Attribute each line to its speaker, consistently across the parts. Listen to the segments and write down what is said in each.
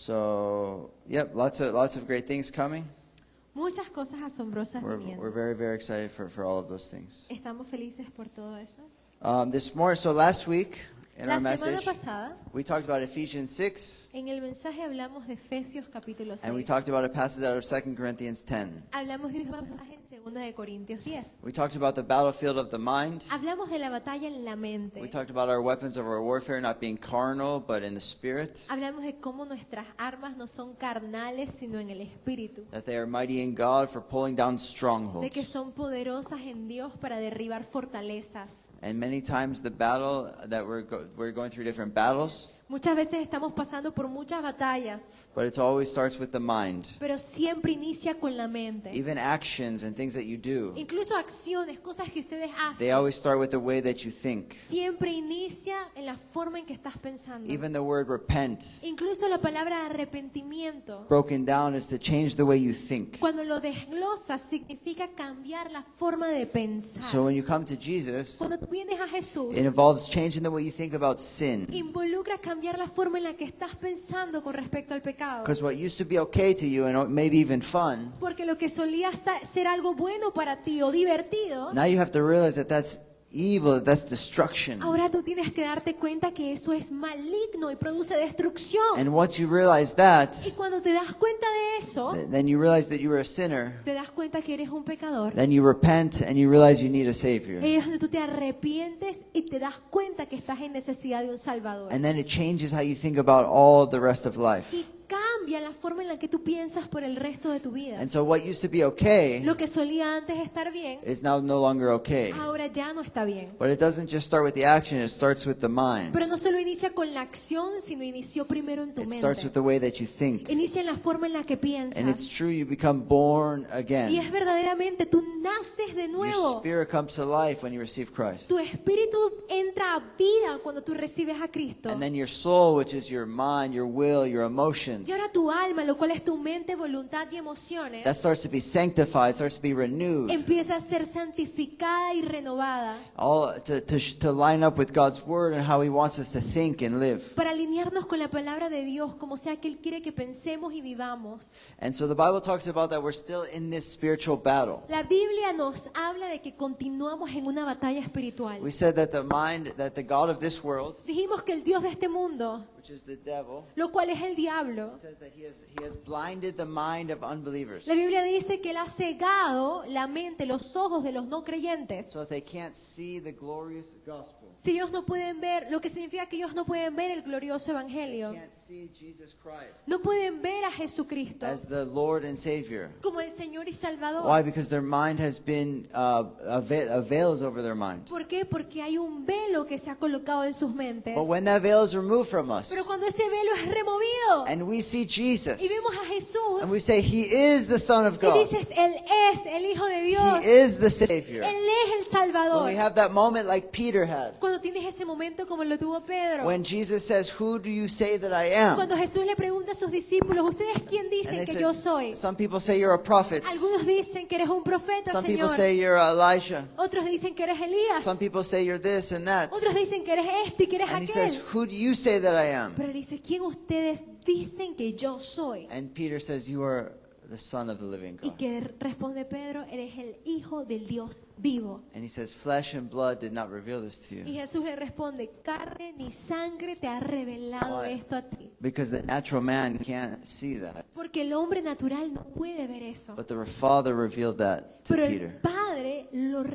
Speaker 1: So, yep, lots of great things coming.
Speaker 2: Muchas cosas asombrosas
Speaker 1: We're
Speaker 2: viniendo.
Speaker 1: very excited for all of those things.
Speaker 2: Estamos felices por todo eso.
Speaker 1: So last week in
Speaker 2: La
Speaker 1: our
Speaker 2: semana
Speaker 1: message,
Speaker 2: pasada,
Speaker 1: we talked about Ephesians 6,
Speaker 2: en el mensaje hablamos de Efesios capítulo
Speaker 1: and we
Speaker 2: 6.
Speaker 1: talked about a passage out of 2 Corinthians 10.
Speaker 2: Hablamos de un pasaje en 2 de Corintios 10.
Speaker 1: We talked about the battlefield of the mind.
Speaker 2: Hablamos de la batalla en la mente.
Speaker 1: We talked about our weapons of our warfare not being carnal, but in the spirit,
Speaker 2: Hablamos de cómo nuestras armas no son carnales, sino en el espíritu.
Speaker 1: that they are mighty in God for pulling down
Speaker 2: De que
Speaker 1: strongholds.
Speaker 2: son poderosas en Dios para derribar fortalezas.
Speaker 1: And many times the battle that we're going through different battles,
Speaker 2: Muchas veces estamos pasando por muchas batallas,
Speaker 1: but it always starts with the mind.
Speaker 2: pero siempre inicia con la mente.
Speaker 1: Even actions and things that you do,
Speaker 2: Incluso acciones, cosas que ustedes
Speaker 1: they
Speaker 2: hacen,
Speaker 1: always start with the way that you think.
Speaker 2: siempre inicia en la forma en que estás pensando.
Speaker 1: Even the word repent,
Speaker 2: Incluso la palabra arrepentimiento,
Speaker 1: broken down, is to change the way you think.
Speaker 2: cuando lo desglosas, significa cambiar la forma de pensar.
Speaker 1: So when you come to Jesus,
Speaker 2: Cuando tú vienes a Jesús,
Speaker 1: it involves changing the way you think about sin.
Speaker 2: involucra cambiar la forma en la que estás pensando con respecto al pecado.
Speaker 1: Because what used to be okay to you and maybe even fun,
Speaker 2: Porque lo que solía ser algo bueno para ti o divertido,
Speaker 1: now you have to realize that that's evil, that that's destruction.
Speaker 2: ahora tú tienes que darte cuenta que eso es maligno y produce destrucción.
Speaker 1: And once you realize that,
Speaker 2: Y cuando te das cuenta de eso,
Speaker 1: then you realize that you are a sinner.
Speaker 2: te das cuenta que eres un pecador.
Speaker 1: Then you repent and you realize you need a Savior.
Speaker 2: Ahí es donde tú te arrepientes y te das cuenta que estás en necesidad de un Salvador.
Speaker 1: And then it changes how you think about all the rest of life.
Speaker 2: Y cambia la forma en la que tú piensas por el resto de tu vida.
Speaker 1: And so what used to be okay
Speaker 2: Lo que solía antes estar bien,
Speaker 1: is now no longer okay.
Speaker 2: ahora ya no está bien.
Speaker 1: But it doesn't just start with the action, it starts with the mind.
Speaker 2: Pero no solo inicia con la acción, sino inició primero en tu
Speaker 1: It starts with
Speaker 2: mente.
Speaker 1: the way that you think.
Speaker 2: Inicia en la forma en la que
Speaker 1: And it's
Speaker 2: piensas.
Speaker 1: true, you become born
Speaker 2: Y es
Speaker 1: again.
Speaker 2: verdaderamente, tú naces de
Speaker 1: Your
Speaker 2: nuevo.
Speaker 1: spirit comes to life when you receive Christ.
Speaker 2: Tu espíritu entra a vida cuando tú recibes a Cristo.
Speaker 1: And then your soul, which is your mind, your will, your emotions,
Speaker 2: Y ahora tu alma, lo cual es tu mente, voluntad y emociones,
Speaker 1: that starts to be sanctified, starts to be renewed,
Speaker 2: empieza a ser santificada y renovada
Speaker 1: all to line up with God's word and how He wants us to think and live.
Speaker 2: para alinearnos con la palabra de Dios, como sea que Él quiere que pensemos y vivamos.
Speaker 1: And so the Bible talks about that we're still in this spiritual battle.
Speaker 2: La Biblia nos habla de que continuamos en una batalla espiritual.
Speaker 1: We said that the God of this world,
Speaker 2: Dijimos que el Dios de este mundo,
Speaker 1: which is the devil,
Speaker 2: lo cual es el diablo,
Speaker 1: says that he has blinded the mind of unbelievers.
Speaker 2: la Biblia dice que Él ha cegado la mente, los ojos de los no creyentes.
Speaker 1: So that they can't see the glorious gospel.
Speaker 2: Si ellos no pueden ver, lo que significa que ellos no pueden ver el glorioso evangelio.
Speaker 1: Can't see Jesus Christ
Speaker 2: No pueden ver a Jesucristo
Speaker 1: as the Lord and Savior.
Speaker 2: como el Señor y Salvador.
Speaker 1: Why? Because their mind has been a veil is over their mind.
Speaker 2: ¿Por qué? Porque hay un velo que se ha colocado en sus mentes.
Speaker 1: But when that veil is removed from us,
Speaker 2: Pero cuando ese velo es removido
Speaker 1: and we see Jesus,
Speaker 2: y vemos a Jesús
Speaker 1: and we say He is the Son of
Speaker 2: y
Speaker 1: God,
Speaker 2: dices, Él es el Hijo de Dios,
Speaker 1: He is the Savior.
Speaker 2: Él es el
Speaker 1: When
Speaker 2: Salvador.
Speaker 1: we have that moment like Peter had,
Speaker 2: Cuando tienes ese momento como lo tuvo Pedro,
Speaker 1: when Jesus says, "Who do you say that I am?"
Speaker 2: cuando Jesús le pregunta a sus discípulos, ¿ustedes quién
Speaker 1: And
Speaker 2: dicen
Speaker 1: they
Speaker 2: que
Speaker 1: said,
Speaker 2: yo soy?
Speaker 1: some people say you're a prophet.
Speaker 2: Algunos dicen que eres un profeta,
Speaker 1: Some people
Speaker 2: Señor.
Speaker 1: say you're Elijah.
Speaker 2: Otros dicen que eres Elías.
Speaker 1: Some people say you're this and that.
Speaker 2: Otros dicen que eres este y que eres
Speaker 1: And He says,
Speaker 2: aquel.
Speaker 1: "Who do you say that I am?"
Speaker 2: Pero él dice, ¿quién ustedes dicen que yo soy?
Speaker 1: And Peter says, "You are the Son of the living
Speaker 2: Y
Speaker 1: God."
Speaker 2: que responde Pedro, eres el Hijo del Dios vivo.
Speaker 1: And he says, "Flesh and blood did not reveal this to
Speaker 2: Y
Speaker 1: you."
Speaker 2: Jesús le responde, carne ni sangre te ha revelado
Speaker 1: Why?
Speaker 2: esto a ti.
Speaker 1: Because the natural man can't see that.
Speaker 2: Porque el hombre natural no puede ver eso.
Speaker 1: But the Father revealed that to
Speaker 2: Pero el
Speaker 1: Peter,
Speaker 2: Padre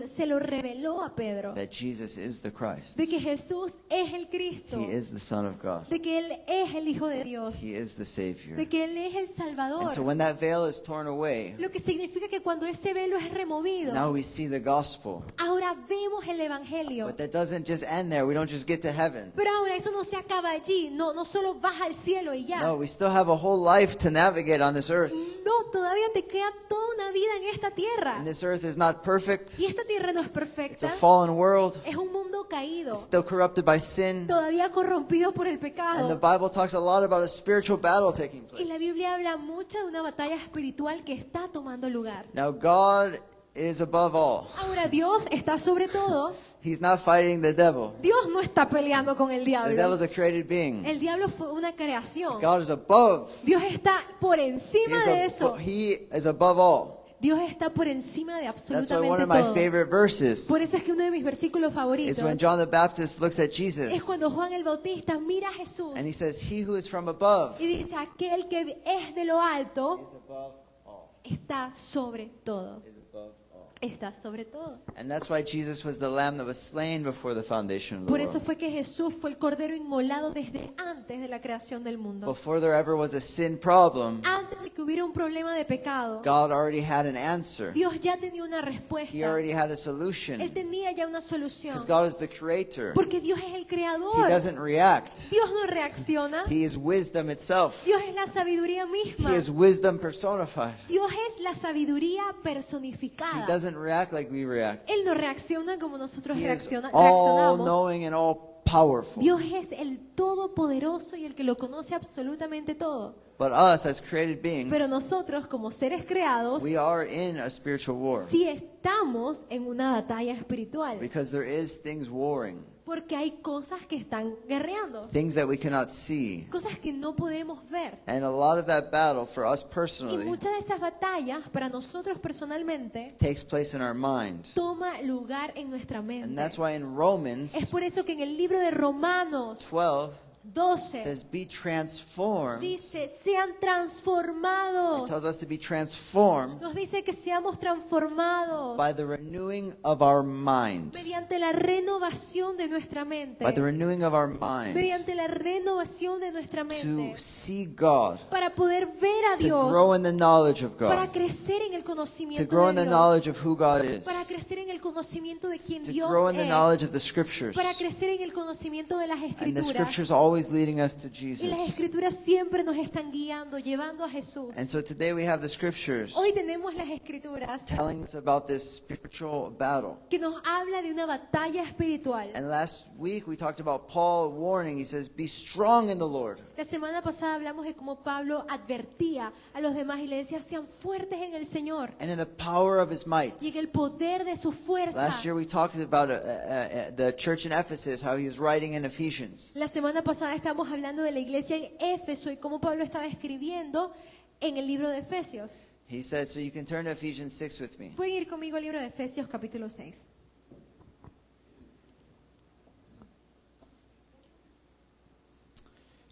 Speaker 2: se lo reveló a Pedro.
Speaker 1: that Jesus is the Christ.
Speaker 2: De que Jesús es el Cristo.
Speaker 1: He is the Son of God.
Speaker 2: De que Él es el Hijo de Dios.
Speaker 1: He is the Savior.
Speaker 2: De que Él es el
Speaker 1: And
Speaker 2: Salvador.
Speaker 1: so when that veil is torn away,
Speaker 2: Lo que significa que cuando ese velo es removido,
Speaker 1: now we see the gospel.
Speaker 2: ahora vemos el Evangelio.
Speaker 1: But that doesn't just end there. We don't just get to heaven.
Speaker 2: Pero ahora eso no se acaba allí. No solo vas al cielo y ya.
Speaker 1: No, we still have a whole life to navigate on this earth.
Speaker 2: No, todavía te queda toda una vida en esta tierra.
Speaker 1: And this earth is not perfect.
Speaker 2: Y esta tierra no es
Speaker 1: It's a
Speaker 2: perfecta.
Speaker 1: fallen world.
Speaker 2: Es un mundo caído.
Speaker 1: It's still corrupted by sin.
Speaker 2: Todavía corrompido por el
Speaker 1: And the
Speaker 2: pecado.
Speaker 1: Bible talks a lot about a spiritual battle taking
Speaker 2: Y la
Speaker 1: place.
Speaker 2: Biblia habla mucho de una batalla espiritual que está tomando lugar.
Speaker 1: Now, God is above all.
Speaker 2: Ahora Dios está sobre todo.
Speaker 1: He's not fighting the devil.
Speaker 2: Dios no está peleando con el
Speaker 1: The
Speaker 2: diablo.
Speaker 1: devil's a created being.
Speaker 2: El diablo fue una creación.
Speaker 1: God is above.
Speaker 2: Dios está por encima de eso.
Speaker 1: He is above all.
Speaker 2: Dios está por encima de
Speaker 1: That's why one
Speaker 2: absolutamente
Speaker 1: of my
Speaker 2: todo.
Speaker 1: favorite verses
Speaker 2: Por eso es que uno de mis versículos favoritos
Speaker 1: is when John the Baptist looks at
Speaker 2: es
Speaker 1: Jesus
Speaker 2: cuando Juan el Bautista mira a Jesús
Speaker 1: and he says, "He who is from above
Speaker 2: y dice, aquel que es de lo alto
Speaker 1: is above all."
Speaker 2: está sobre todo.
Speaker 1: Is above all.
Speaker 2: Está sobre todo.
Speaker 1: And that's why Jesus was the lamb that was slain before the foundation of the
Speaker 2: Por eso
Speaker 1: world.
Speaker 2: fue que Jesús fue el cordero inmolado desde antes de la creación del mundo.
Speaker 1: Before there ever was a sin problem,
Speaker 2: Antes de que hubiera un problema de pecado,
Speaker 1: God already had an answer.
Speaker 2: Dios ya tenía una
Speaker 1: He
Speaker 2: respuesta.
Speaker 1: already had a
Speaker 2: Él
Speaker 1: solution.
Speaker 2: tenía ya una solución.
Speaker 1: Because God is the creator.
Speaker 2: Porque Dios es el
Speaker 1: He
Speaker 2: creador.
Speaker 1: doesn't react.
Speaker 2: Dios no reacciona.
Speaker 1: He is wisdom itself.
Speaker 2: Dios es la sabiduría misma.
Speaker 1: He is wisdom personified.
Speaker 2: Dios es la sabiduría
Speaker 1: He
Speaker 2: personificada.
Speaker 1: doesn't react like we react.
Speaker 2: Él no reacciona como nosotros
Speaker 1: He is
Speaker 2: reaccionamos.
Speaker 1: all-knowing and all-powerful.
Speaker 2: Dios es el todopoderoso y el que lo conoce absolutamente todo.
Speaker 1: But us, as created beings,
Speaker 2: Pero nosotros, como seres creados,
Speaker 1: we are in a spiritual war.
Speaker 2: sí estamos en una batalla espiritual.
Speaker 1: Because there is things warring.
Speaker 2: Porque hay cosas que están guerreando.
Speaker 1: Things that we cannot see.
Speaker 2: Cosas que no podemos ver.
Speaker 1: And a lot of that battle for us
Speaker 2: Y
Speaker 1: personally
Speaker 2: muchas de esas batallas, para nosotros personalmente,
Speaker 1: takes place in our mind.
Speaker 2: toma lugar en nuestra
Speaker 1: And
Speaker 2: mente.
Speaker 1: that's why in Romans
Speaker 2: Es por eso que en el libro de Romanos
Speaker 1: 12
Speaker 2: 12
Speaker 1: says, be transformed.
Speaker 2: dice, sean
Speaker 1: It
Speaker 2: transformados.
Speaker 1: tells us to be transformed
Speaker 2: Nos dice que seamos transformados
Speaker 1: by the renewing of our mind.
Speaker 2: mediante la renovación de nuestra mente.
Speaker 1: By the renewing of our mind.
Speaker 2: Mediante la renovación de nuestra mente.
Speaker 1: To see God.
Speaker 2: Para poder ver a
Speaker 1: To grow
Speaker 2: Dios.
Speaker 1: in the knowledge of
Speaker 2: Para
Speaker 1: God.
Speaker 2: crecer en el
Speaker 1: To
Speaker 2: conocimiento
Speaker 1: grow in
Speaker 2: de
Speaker 1: the
Speaker 2: Dios.
Speaker 1: knowledge of who God is.
Speaker 2: Para crecer en el conocimiento de quién
Speaker 1: To
Speaker 2: Dios
Speaker 1: grow in the
Speaker 2: es.
Speaker 1: knowledge of the scriptures.
Speaker 2: Para crecer en el conocimiento de las
Speaker 1: And the
Speaker 2: escrituras.
Speaker 1: scriptures always leading us to
Speaker 2: Y las
Speaker 1: Jesus.
Speaker 2: escrituras siempre nos están guiando, llevando a Jesús.
Speaker 1: And so today we have the scriptures
Speaker 2: Hoy tenemos las escrituras
Speaker 1: telling us about this spiritual battle.
Speaker 2: que nos habla de una batalla espiritual.
Speaker 1: And last week we talked about Paul warning. He says, be strong in the Lord.
Speaker 2: La semana pasada hablamos de cómo Pablo advertía a los demás y le decía, sean fuertes en el Señor
Speaker 1: And in the power of his might.
Speaker 2: y en el poder de su fuerza.
Speaker 1: Last year we talked about the church in Ephesus, how he was writing in Ephesians.
Speaker 2: La semana pasada estamos hablando de la iglesia en Éfeso y cómo Pablo estaba escribiendo en el libro de Efesios.
Speaker 1: He says, so you can turn to Ephesians 6 with me.
Speaker 2: Pueden ir conmigo al libro de Efesios capítulo 6.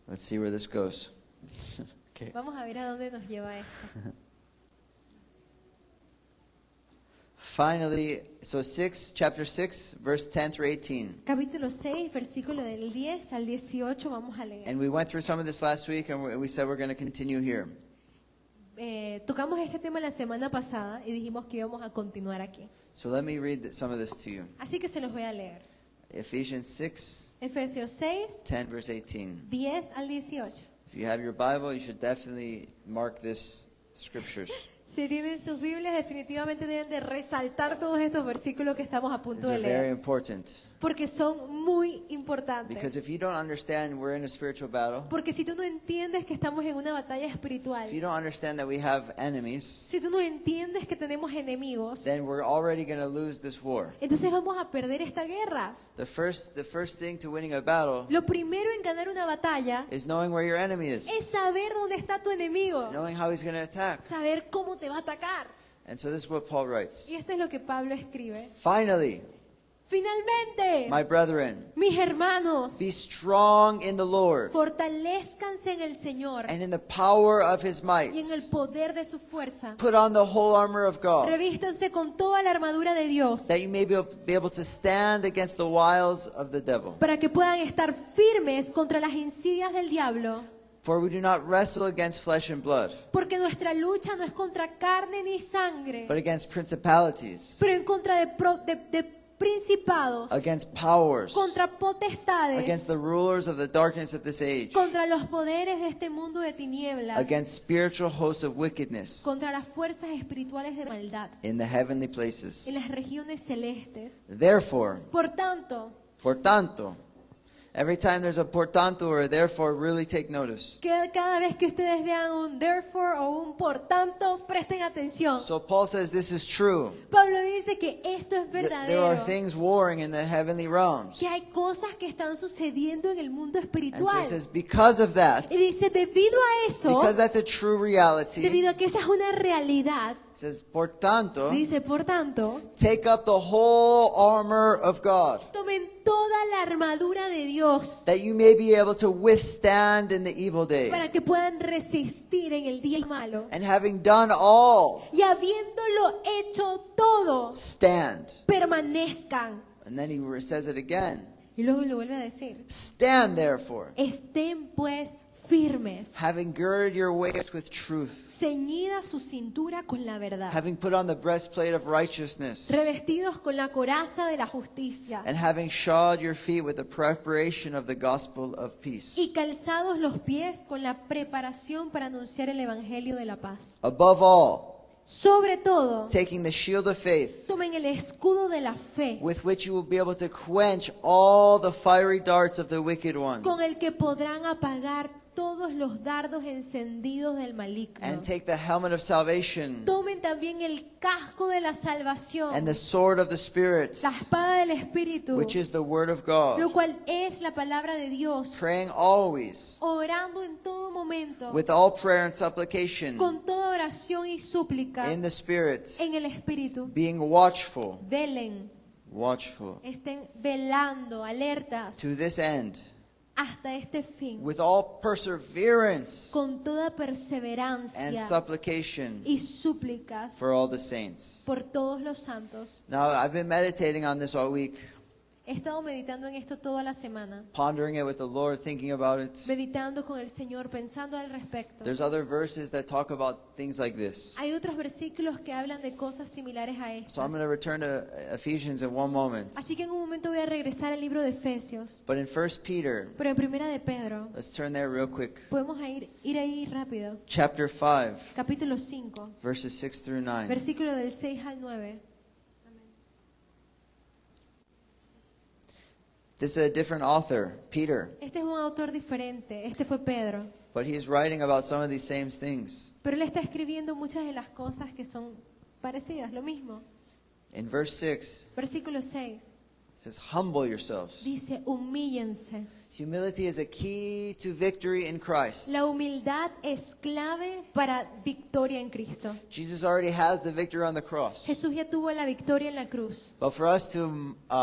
Speaker 1: Let's see where this goes. Okay.
Speaker 2: Vamos a ver a dónde nos lleva esto.
Speaker 1: Finally, so chapter 6, verse 10 through 18.
Speaker 2: Capítulo 6, versículo del 10 al 18, vamos a leer.
Speaker 1: And we went through some of this last week, and we said we're going to continue here.
Speaker 2: Tocamos este tema la semana pasada y dijimos que íbamos a continuar aquí.
Speaker 1: So let me read some of this to you.
Speaker 2: Así que se los voy a leer.
Speaker 1: Ephesians 6,
Speaker 2: Efesios 6,
Speaker 1: 10, verse 18.
Speaker 2: 10 al 18.
Speaker 1: If you have your Bible, you should definitely mark this scriptures.
Speaker 2: Si tienen sus Biblias, definitivamente deben de resaltar todos estos versículos que estamos a punto
Speaker 1: These
Speaker 2: de
Speaker 1: are very
Speaker 2: leer,
Speaker 1: important.
Speaker 2: porque son muy
Speaker 1: Because
Speaker 2: importantes.
Speaker 1: if you don't understand we're in a spiritual battle,
Speaker 2: Porque si tú no entiendes que estamos en una batalla
Speaker 1: if you
Speaker 2: espiritual,
Speaker 1: don't understand that we have enemies,
Speaker 2: si tú no entiendes que tenemos enemigos,
Speaker 1: then we're already going to lose this war.
Speaker 2: entonces vamos a perder esta guerra.
Speaker 1: The first thing to winning a battle
Speaker 2: Lo primero en ganar una batalla
Speaker 1: is knowing where your enemy is,
Speaker 2: es saber dónde está tu enemigo,
Speaker 1: knowing how he's going to attack.
Speaker 2: saber cómo te va a atacar.
Speaker 1: And so this is what Paul writes.
Speaker 2: Y esto es lo que Pablo escribe.
Speaker 1: Finally,
Speaker 2: Finalmente,
Speaker 1: my brethren,
Speaker 2: mis hermanos,
Speaker 1: be strong in the Lord
Speaker 2: fortalezcanse en el Señor
Speaker 1: and in the power of his might.
Speaker 2: y en el poder de su fuerza.
Speaker 1: Put on the whole armor of God,
Speaker 2: Revístanse con toda la armadura de Dios
Speaker 1: that you may be able to stand against the wiles of the devil.
Speaker 2: para que puedan estar firmes contra las insidias del diablo.
Speaker 1: For we do not wrestle against flesh and blood,
Speaker 2: Porque nuestra lucha no es contra carne ni sangre,
Speaker 1: but against principalities,
Speaker 2: pero en contra de principados,
Speaker 1: against powers,
Speaker 2: contra potestades,
Speaker 1: against the rulers of the darkness of this age,
Speaker 2: contra los poderes de este mundo de tinieblas,
Speaker 1: against spiritual hosts of wickedness
Speaker 2: contra las fuerzas espirituales de maldad
Speaker 1: in the heavenly places.
Speaker 2: en las regiones celestes.
Speaker 1: Therefore,
Speaker 2: Por tanto,
Speaker 1: por tanto, Every time there's a por tanto or a therefore, really take notice.
Speaker 2: Que cada vez que ustedes vean un therefore o un por tanto, presten atención.
Speaker 1: So Paul says this is true.
Speaker 2: Pablo dice que esto es
Speaker 1: There
Speaker 2: verdadero.
Speaker 1: are things warring in the heavenly realms.
Speaker 2: Que hay cosas que están sucediendo en el mundo
Speaker 1: And so
Speaker 2: espiritual.
Speaker 1: he says, because of that,
Speaker 2: Y dice, debido a eso,
Speaker 1: because that's a true reality, he
Speaker 2: debido a que esa es una realidad,
Speaker 1: says, por tanto,
Speaker 2: dice, por tanto,
Speaker 1: take up the whole armor of God,
Speaker 2: tomen toda la armadura de Dios
Speaker 1: that you may be able to withstand in the evil day.
Speaker 2: para que puedan resistir en el día malo.
Speaker 1: And having done all,
Speaker 2: Y habiéndolo hecho todo,
Speaker 1: stand.
Speaker 2: permanezcan.
Speaker 1: And then he says it again.
Speaker 2: Y luego lo vuelve a decir.
Speaker 1: Stand therefore,
Speaker 2: Estén pues firmes,
Speaker 1: having girded your waist with truth,
Speaker 2: ceñida su cintura con la verdad,
Speaker 1: having put on the breastplate of righteousness,
Speaker 2: revestidos con la coraza de la justicia
Speaker 1: and having shod your feet with the preparation of the gospel of peace.
Speaker 2: y calzados los pies con la preparación para anunciar el evangelio de la paz.
Speaker 1: Above all,
Speaker 2: Sobre todo,
Speaker 1: taking the shield of faith,
Speaker 2: tomen el escudo de la fe,
Speaker 1: with which you will be able to quench all the fiery darts of the wicked one,
Speaker 2: con el que podrán apagar todos los dardos encendidos del maligno.
Speaker 1: and take the helmet of salvation
Speaker 2: Tomen también el casco de la
Speaker 1: and
Speaker 2: salvación,
Speaker 1: the sword of the Spirit,
Speaker 2: la espada del Espíritu,
Speaker 1: which is the word of
Speaker 2: lo
Speaker 1: God,
Speaker 2: cual es la palabra de Dios,
Speaker 1: praying always
Speaker 2: orando en todo momento,
Speaker 1: with all prayer and supplication
Speaker 2: con toda oración y súplica
Speaker 1: in the Spirit,
Speaker 2: en el Espíritu.
Speaker 1: being watchful,
Speaker 2: Watchful, estén velando, alertas,
Speaker 1: to this end,
Speaker 2: hasta este fin,
Speaker 1: with all perseverance
Speaker 2: con toda
Speaker 1: and
Speaker 2: perseverancia
Speaker 1: supplication
Speaker 2: y súplicas
Speaker 1: for all the saints.
Speaker 2: por todos los santos.
Speaker 1: Now, I've been meditating on this all week,
Speaker 2: He estado meditando en esto toda la semana,
Speaker 1: pondering it with the Lord, thinking about it.
Speaker 2: meditando con el Señor, pensando al respecto.
Speaker 1: There's other verses that talk about things like this.
Speaker 2: Hay otros versículos que hablan de cosas similares a
Speaker 1: So I'm
Speaker 2: estas.
Speaker 1: going to return to Ephesians in one moment.
Speaker 2: Así que en un momento voy a regresar al libro de Efesios.
Speaker 1: But in 1 Peter,
Speaker 2: Pero en Primera de Pedro,
Speaker 1: let's turn there real quick.
Speaker 2: podemos ir ahí rápido.
Speaker 1: Chapter 5,
Speaker 2: Capítulo 5,
Speaker 1: verses 6 through 9.
Speaker 2: versículo del 6 al 9.
Speaker 1: This is a different author, Peter,
Speaker 2: Este es un autor diferente, este fue Pedro.
Speaker 1: but he's writing about some of these same things.
Speaker 2: Pero él está escribiendo muchas de las cosas que son parecidas, lo mismo.
Speaker 1: In verse 6,
Speaker 2: Versículo 6
Speaker 1: it says, humble yourselves.
Speaker 2: dice, humíllense.
Speaker 1: Humility is a key to victory in Christ.
Speaker 2: La humildad es clave para victoria en Cristo.
Speaker 1: Jesus already has the victory on the cross.
Speaker 2: Jesús ya tuvo la victoria en la cruz.
Speaker 1: But for us to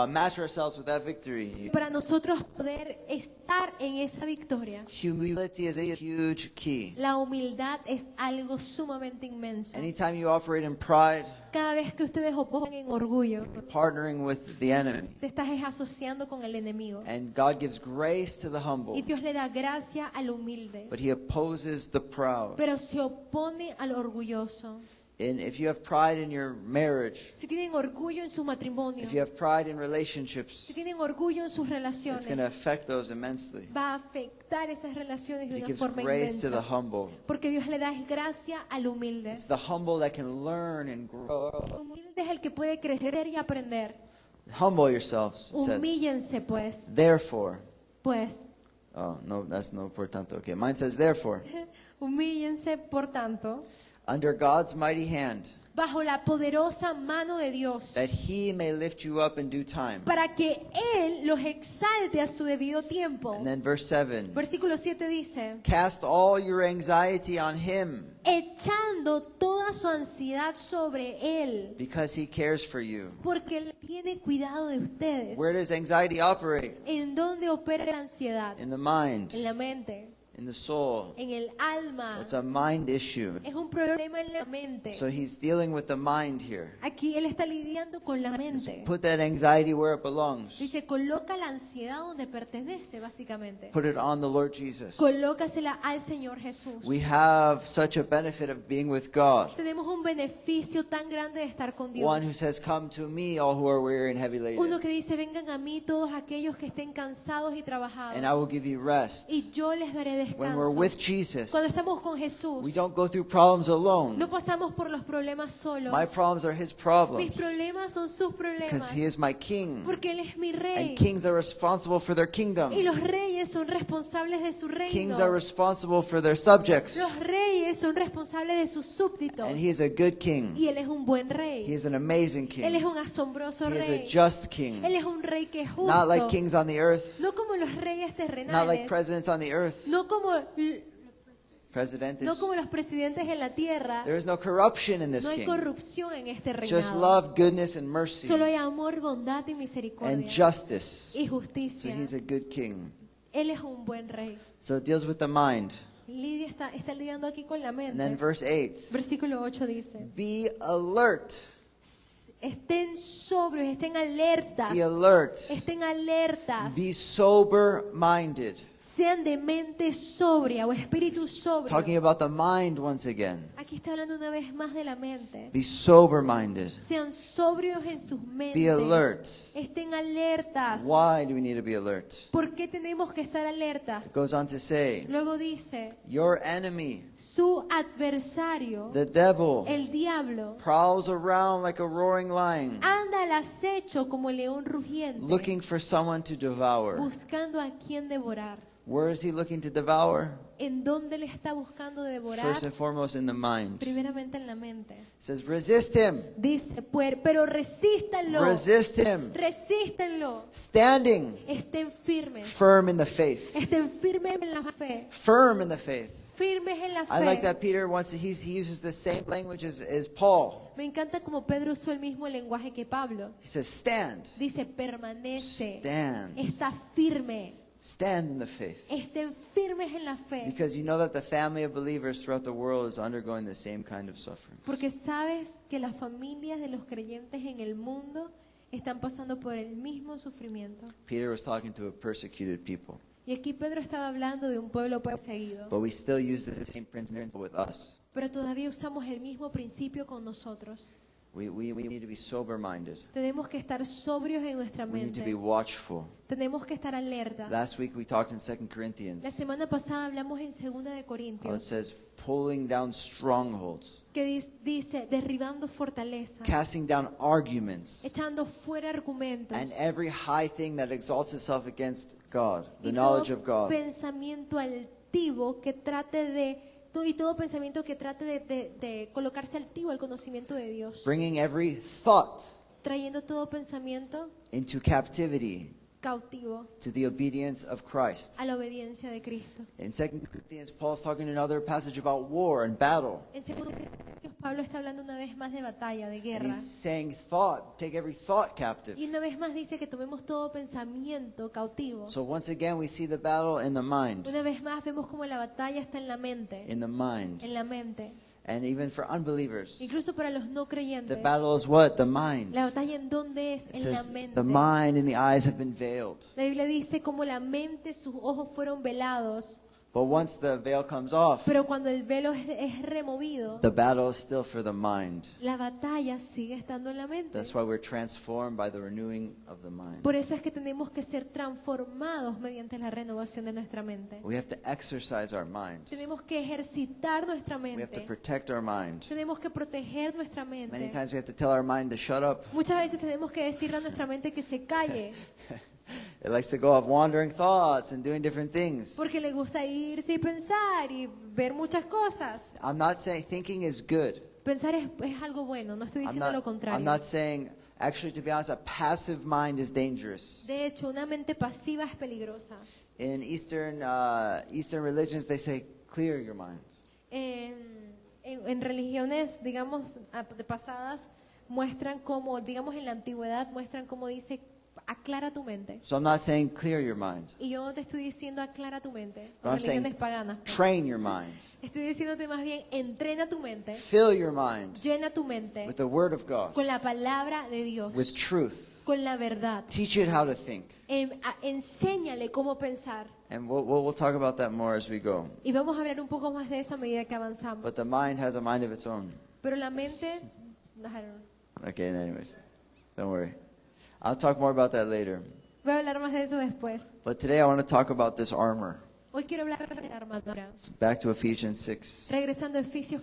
Speaker 1: match ourselves with that victory,
Speaker 2: Para nosotros poder estar en esa victoria,
Speaker 1: humility is a huge key.
Speaker 2: la humildad es algo sumamente inmenso.
Speaker 1: Anytime you operate in pride,
Speaker 2: Cada vez que ustedes oponen en orgullo,
Speaker 1: partnering with the enemy.
Speaker 2: te estás asociando con el enemigo.
Speaker 1: And God gives grace to the
Speaker 2: Y
Speaker 1: humble,
Speaker 2: Dios le da gracia al humilde,
Speaker 1: but he opposes the proud.
Speaker 2: pero se opone al orgulloso.
Speaker 1: And if you have pride in your marriage,
Speaker 2: Si tienen orgullo en su matrimonio,
Speaker 1: if you have pride in relationships,
Speaker 2: si tienen orgullo en sus
Speaker 1: it's
Speaker 2: relaciones,
Speaker 1: going to affect those immensely.
Speaker 2: va a afectar esas relaciones de
Speaker 1: He
Speaker 2: una
Speaker 1: gives
Speaker 2: forma
Speaker 1: grace to the
Speaker 2: inmensa.
Speaker 1: humble.
Speaker 2: Porque Dios le da gracia al humilde.
Speaker 1: It's the humble that can learn and grow.
Speaker 2: El humilde es el que puede crecer y aprender.
Speaker 1: Humble yourselves, it says.
Speaker 2: Humíllense pues.
Speaker 1: Therefore.
Speaker 2: Pues,
Speaker 1: Oh, no, that's no por tanto. Okay, mine says therefore.
Speaker 2: humíllense por tanto,
Speaker 1: Under God's mighty hand,
Speaker 2: bajo la poderosa mano de Dios,
Speaker 1: that he may lift you up in due time.
Speaker 2: para que Él los exalte a su debido tiempo.
Speaker 1: And then verse 7.
Speaker 2: Versículo 7 dice,
Speaker 1: Cast all your anxiety on him,
Speaker 2: echando toda su ansiedad sobre Él,
Speaker 1: because he cares for you.
Speaker 2: porque Él tiene cuidado de ustedes.
Speaker 1: Where does anxiety operate?
Speaker 2: ¿En dónde opera la ansiedad?
Speaker 1: In the mind,
Speaker 2: En la mente,
Speaker 1: in the soul.
Speaker 2: en el alma.
Speaker 1: It's a mind issue.
Speaker 2: Es un problema en la mente.
Speaker 1: So he's dealing with the mind here.
Speaker 2: Aquí Él está lidiando con la mente.
Speaker 1: Put that anxiety where it belongs.
Speaker 2: Dice, coloca la ansiedad donde pertenece, básicamente.
Speaker 1: Put it on the Lord Jesus.
Speaker 2: Colócasela al Señor Jesús.
Speaker 1: We have such a benefit of being with God.
Speaker 2: Tenemos un beneficio tan grande de estar con Dios.
Speaker 1: One who says, come to me, all who are weary and heavy
Speaker 2: Uno
Speaker 1: laden,
Speaker 2: que dice, vengan a mí todos aquellos que estén cansados y
Speaker 1: and I
Speaker 2: trabajados,
Speaker 1: will give you rest.
Speaker 2: y yo les daré
Speaker 1: When we're
Speaker 2: descanso.
Speaker 1: with Jesus,
Speaker 2: Cuando estamos con Jesús,
Speaker 1: we don't go through problems alone.
Speaker 2: no pasamos por los problemas solos.
Speaker 1: My problems are His
Speaker 2: Mis
Speaker 1: problems
Speaker 2: problemas son sus
Speaker 1: because
Speaker 2: problemas.
Speaker 1: He is my King.
Speaker 2: Porque Él es mi rey.
Speaker 1: And kings are responsible for their
Speaker 2: Y
Speaker 1: kingdom.
Speaker 2: los reyes son responsables de su reino.
Speaker 1: Kings are responsible for their subjects.
Speaker 2: Los reyes son responsables de sus súbditos.
Speaker 1: And He is a good King.
Speaker 2: Y Él es un buen
Speaker 1: He
Speaker 2: rey.
Speaker 1: is an amazing
Speaker 2: Él es
Speaker 1: King.
Speaker 2: un asombroso
Speaker 1: He is a
Speaker 2: rey.
Speaker 1: just King.
Speaker 2: Él es un rey que es justo.
Speaker 1: Not like kings on the earth.
Speaker 2: No como los reyes
Speaker 1: Not like
Speaker 2: terrenales.
Speaker 1: presidents on the earth.
Speaker 2: No como
Speaker 1: Presidentes.
Speaker 2: los presidentes en la tierra.
Speaker 1: There is no corruption in this
Speaker 2: No hay
Speaker 1: king.
Speaker 2: corrupción en este
Speaker 1: Just
Speaker 2: reinado.
Speaker 1: love, goodness, and mercy.
Speaker 2: Solo hay amor, bondad y
Speaker 1: And
Speaker 2: misericordia.
Speaker 1: justice.
Speaker 2: Y
Speaker 1: So
Speaker 2: justicia.
Speaker 1: He's a good king.
Speaker 2: Él es un buen rey.
Speaker 1: So it deals with the mind.
Speaker 2: Lidia está lidiando aquí con la
Speaker 1: And then
Speaker 2: mente.
Speaker 1: verse 8.
Speaker 2: Versículo 8 dice:
Speaker 1: Be alert.
Speaker 2: estén sobrios, estén alertas.
Speaker 1: Be alert.
Speaker 2: Estén alertas.
Speaker 1: Be sober minded.
Speaker 2: Sean de mente sobria o espíritu sobrio.
Speaker 1: Talking about the mind once again.
Speaker 2: Aquí está hablando una vez más de la mente.
Speaker 1: Be sober minded.
Speaker 2: Sean sobrios en sus mentes.
Speaker 1: Be alert.
Speaker 2: Estén alertas.
Speaker 1: Why do we need to be alert?
Speaker 2: ¿Por qué tenemos que estar alertas?
Speaker 1: It goes on to say,
Speaker 2: Luego dice,
Speaker 1: your enemy,
Speaker 2: su adversario,
Speaker 1: the devil,
Speaker 2: el diablo,
Speaker 1: prowls around like a roaring lion,
Speaker 2: anda al acecho como el león rugiente,
Speaker 1: looking for someone to devour.
Speaker 2: buscando a quien devorar.
Speaker 1: Where is he looking to devour?
Speaker 2: ¿En dónde le está buscando devorar?
Speaker 1: First and foremost in the mind. It
Speaker 2: Primeramente en la mente.
Speaker 1: says, resist him.
Speaker 2: Dice, pero resístanlo.
Speaker 1: Resist him.
Speaker 2: Resístanlo.
Speaker 1: Standing
Speaker 2: Estén firmes.
Speaker 1: firm in the faith.
Speaker 2: Estén firmes en la fe.
Speaker 1: Firm in the faith.
Speaker 2: Firmes en la
Speaker 1: I like
Speaker 2: fe.
Speaker 1: that Peter wants to, he uses the same language as Paul.
Speaker 2: Me encanta como Pedro usó el mismo lenguaje que Pablo.
Speaker 1: He says, stand.
Speaker 2: Dice, permanece.
Speaker 1: Stand.
Speaker 2: Está firme.
Speaker 1: Stand in the faith.
Speaker 2: Estén firmes en la fe.
Speaker 1: Because you know that the family of believers throughout the world is undergoing the same kind of suffering.
Speaker 2: Porque sabes que las familias de los creyentes en el mundo están pasando por el mismo sufrimiento.
Speaker 1: Peter was talking to a persecuted people.
Speaker 2: Y aquí Pedro estaba hablando de un pueblo perseguido.
Speaker 1: But we still use the same principle with us.
Speaker 2: Pero todavía usamos el mismo principio con nosotros.
Speaker 1: We need to be sober-minded.
Speaker 2: Tenemos que estar sobrios en nuestra
Speaker 1: We need to be
Speaker 2: mente.
Speaker 1: watchful.
Speaker 2: Tenemos que estar alerta.
Speaker 1: Last week we talked in 2
Speaker 2: La
Speaker 1: Corinthians
Speaker 2: semana pasada hablamos en 2 de
Speaker 1: how it
Speaker 2: Corintios
Speaker 1: says pulling down strongholds,
Speaker 2: que dice derribando fortalezas,
Speaker 1: casting down arguments,
Speaker 2: echando fuera argumentos
Speaker 1: and every high thing that exalts itself against God, the
Speaker 2: y
Speaker 1: knowledge
Speaker 2: todo
Speaker 1: of God.
Speaker 2: pensamiento altivo que trate de todo pensamiento que trate de colocarse altivo al conocimiento de Dios,
Speaker 1: Bringing every thought
Speaker 2: trayendo todo pensamiento
Speaker 1: into captivity
Speaker 2: cautivo
Speaker 1: to the obedience of Christ.
Speaker 2: a la obediencia de Cristo.
Speaker 1: In 2 Corinthians, Paul's talking in another passage about war and battle.
Speaker 2: En 2 Corintios, Pablo está hablando una vez más de batalla, de
Speaker 1: And
Speaker 2: guerra.
Speaker 1: he's saying thought, take every thought captive.
Speaker 2: Y una vez más dice que tomemos todo pensamiento cautivo.
Speaker 1: So once again, we see the battle in the mind,
Speaker 2: Una vez más vemos como la batalla está en la mente.
Speaker 1: in the mind.
Speaker 2: En la mente.
Speaker 1: And even for unbelievers,
Speaker 2: Incluso para los no
Speaker 1: the
Speaker 2: creyentes.
Speaker 1: battle is what? The mind.
Speaker 2: La batalla en dónde es?
Speaker 1: It
Speaker 2: En la
Speaker 1: says
Speaker 2: mente.
Speaker 1: the mind and the eyes have been veiled.
Speaker 2: La Biblia dice como la mente, sus ojos fueron velados.
Speaker 1: But once the veil comes off,
Speaker 2: Pero cuando el velo es removido,
Speaker 1: the battle is still for the mind.
Speaker 2: la batalla sigue estando en la mente.
Speaker 1: That's why we're transformed by the renewing of the mind.
Speaker 2: Por eso es que tenemos que ser transformados mediante la renovación de nuestra mente.
Speaker 1: We have to exercise our mind.
Speaker 2: Tenemos que ejercitar nuestra
Speaker 1: We have to
Speaker 2: mente.
Speaker 1: protect our mind.
Speaker 2: Tenemos que proteger nuestra
Speaker 1: Many
Speaker 2: mente.
Speaker 1: times we have to tell our mind to shut up.
Speaker 2: Muchas veces tenemos que decirle a nuestra mente que se calle,
Speaker 1: It likes to go off wandering thoughts and doing different things.
Speaker 2: porque le gusta irse y pensar y ver muchas cosas.
Speaker 1: I'm not saying thinking is good.
Speaker 2: Pensar es algo bueno, no estoy
Speaker 1: I'm
Speaker 2: diciendo lo
Speaker 1: not,
Speaker 2: contrario.
Speaker 1: I'm not saying, actually, to be honest, a passive mind is dangerous.
Speaker 2: De hecho, una mente pasiva es peligrosa.
Speaker 1: In Eastern religions, they say, clear your mind.
Speaker 2: En religiones, digamos, de pasadas, muestran como, digamos, en la antigüedad, muestran como dice, aclara tu mente.
Speaker 1: So I'm not saying clear your mind.
Speaker 2: Y yo no te estoy diciendo aclara tu mente,
Speaker 1: But I'm saying
Speaker 2: religiones paganas.
Speaker 1: train your mind.
Speaker 2: Estoy diciéndote más bien, entrena tu mente,
Speaker 1: Fill your mind
Speaker 2: llena tu mente
Speaker 1: with the Word of God,
Speaker 2: con la palabra de Dios,
Speaker 1: with truth.
Speaker 2: con la verdad.
Speaker 1: Teach it how to think.
Speaker 2: Enséñale cómo pensar.
Speaker 1: And we'll talk about that more as we go.
Speaker 2: Y vamos a hablar un poco más de eso a medida que avanzamos.
Speaker 1: But the mind has a mind of its own.
Speaker 2: Pero la mente, I don't know.
Speaker 1: Okay, anyways, don't worry. I'll talk more about that later.
Speaker 2: Voy a hablar más de eso después.
Speaker 1: But today I want to talk about this armor.
Speaker 2: Hoy quiero hablar de la armadura.
Speaker 1: Back to Ephesians 6.
Speaker 2: Regresando a Efesios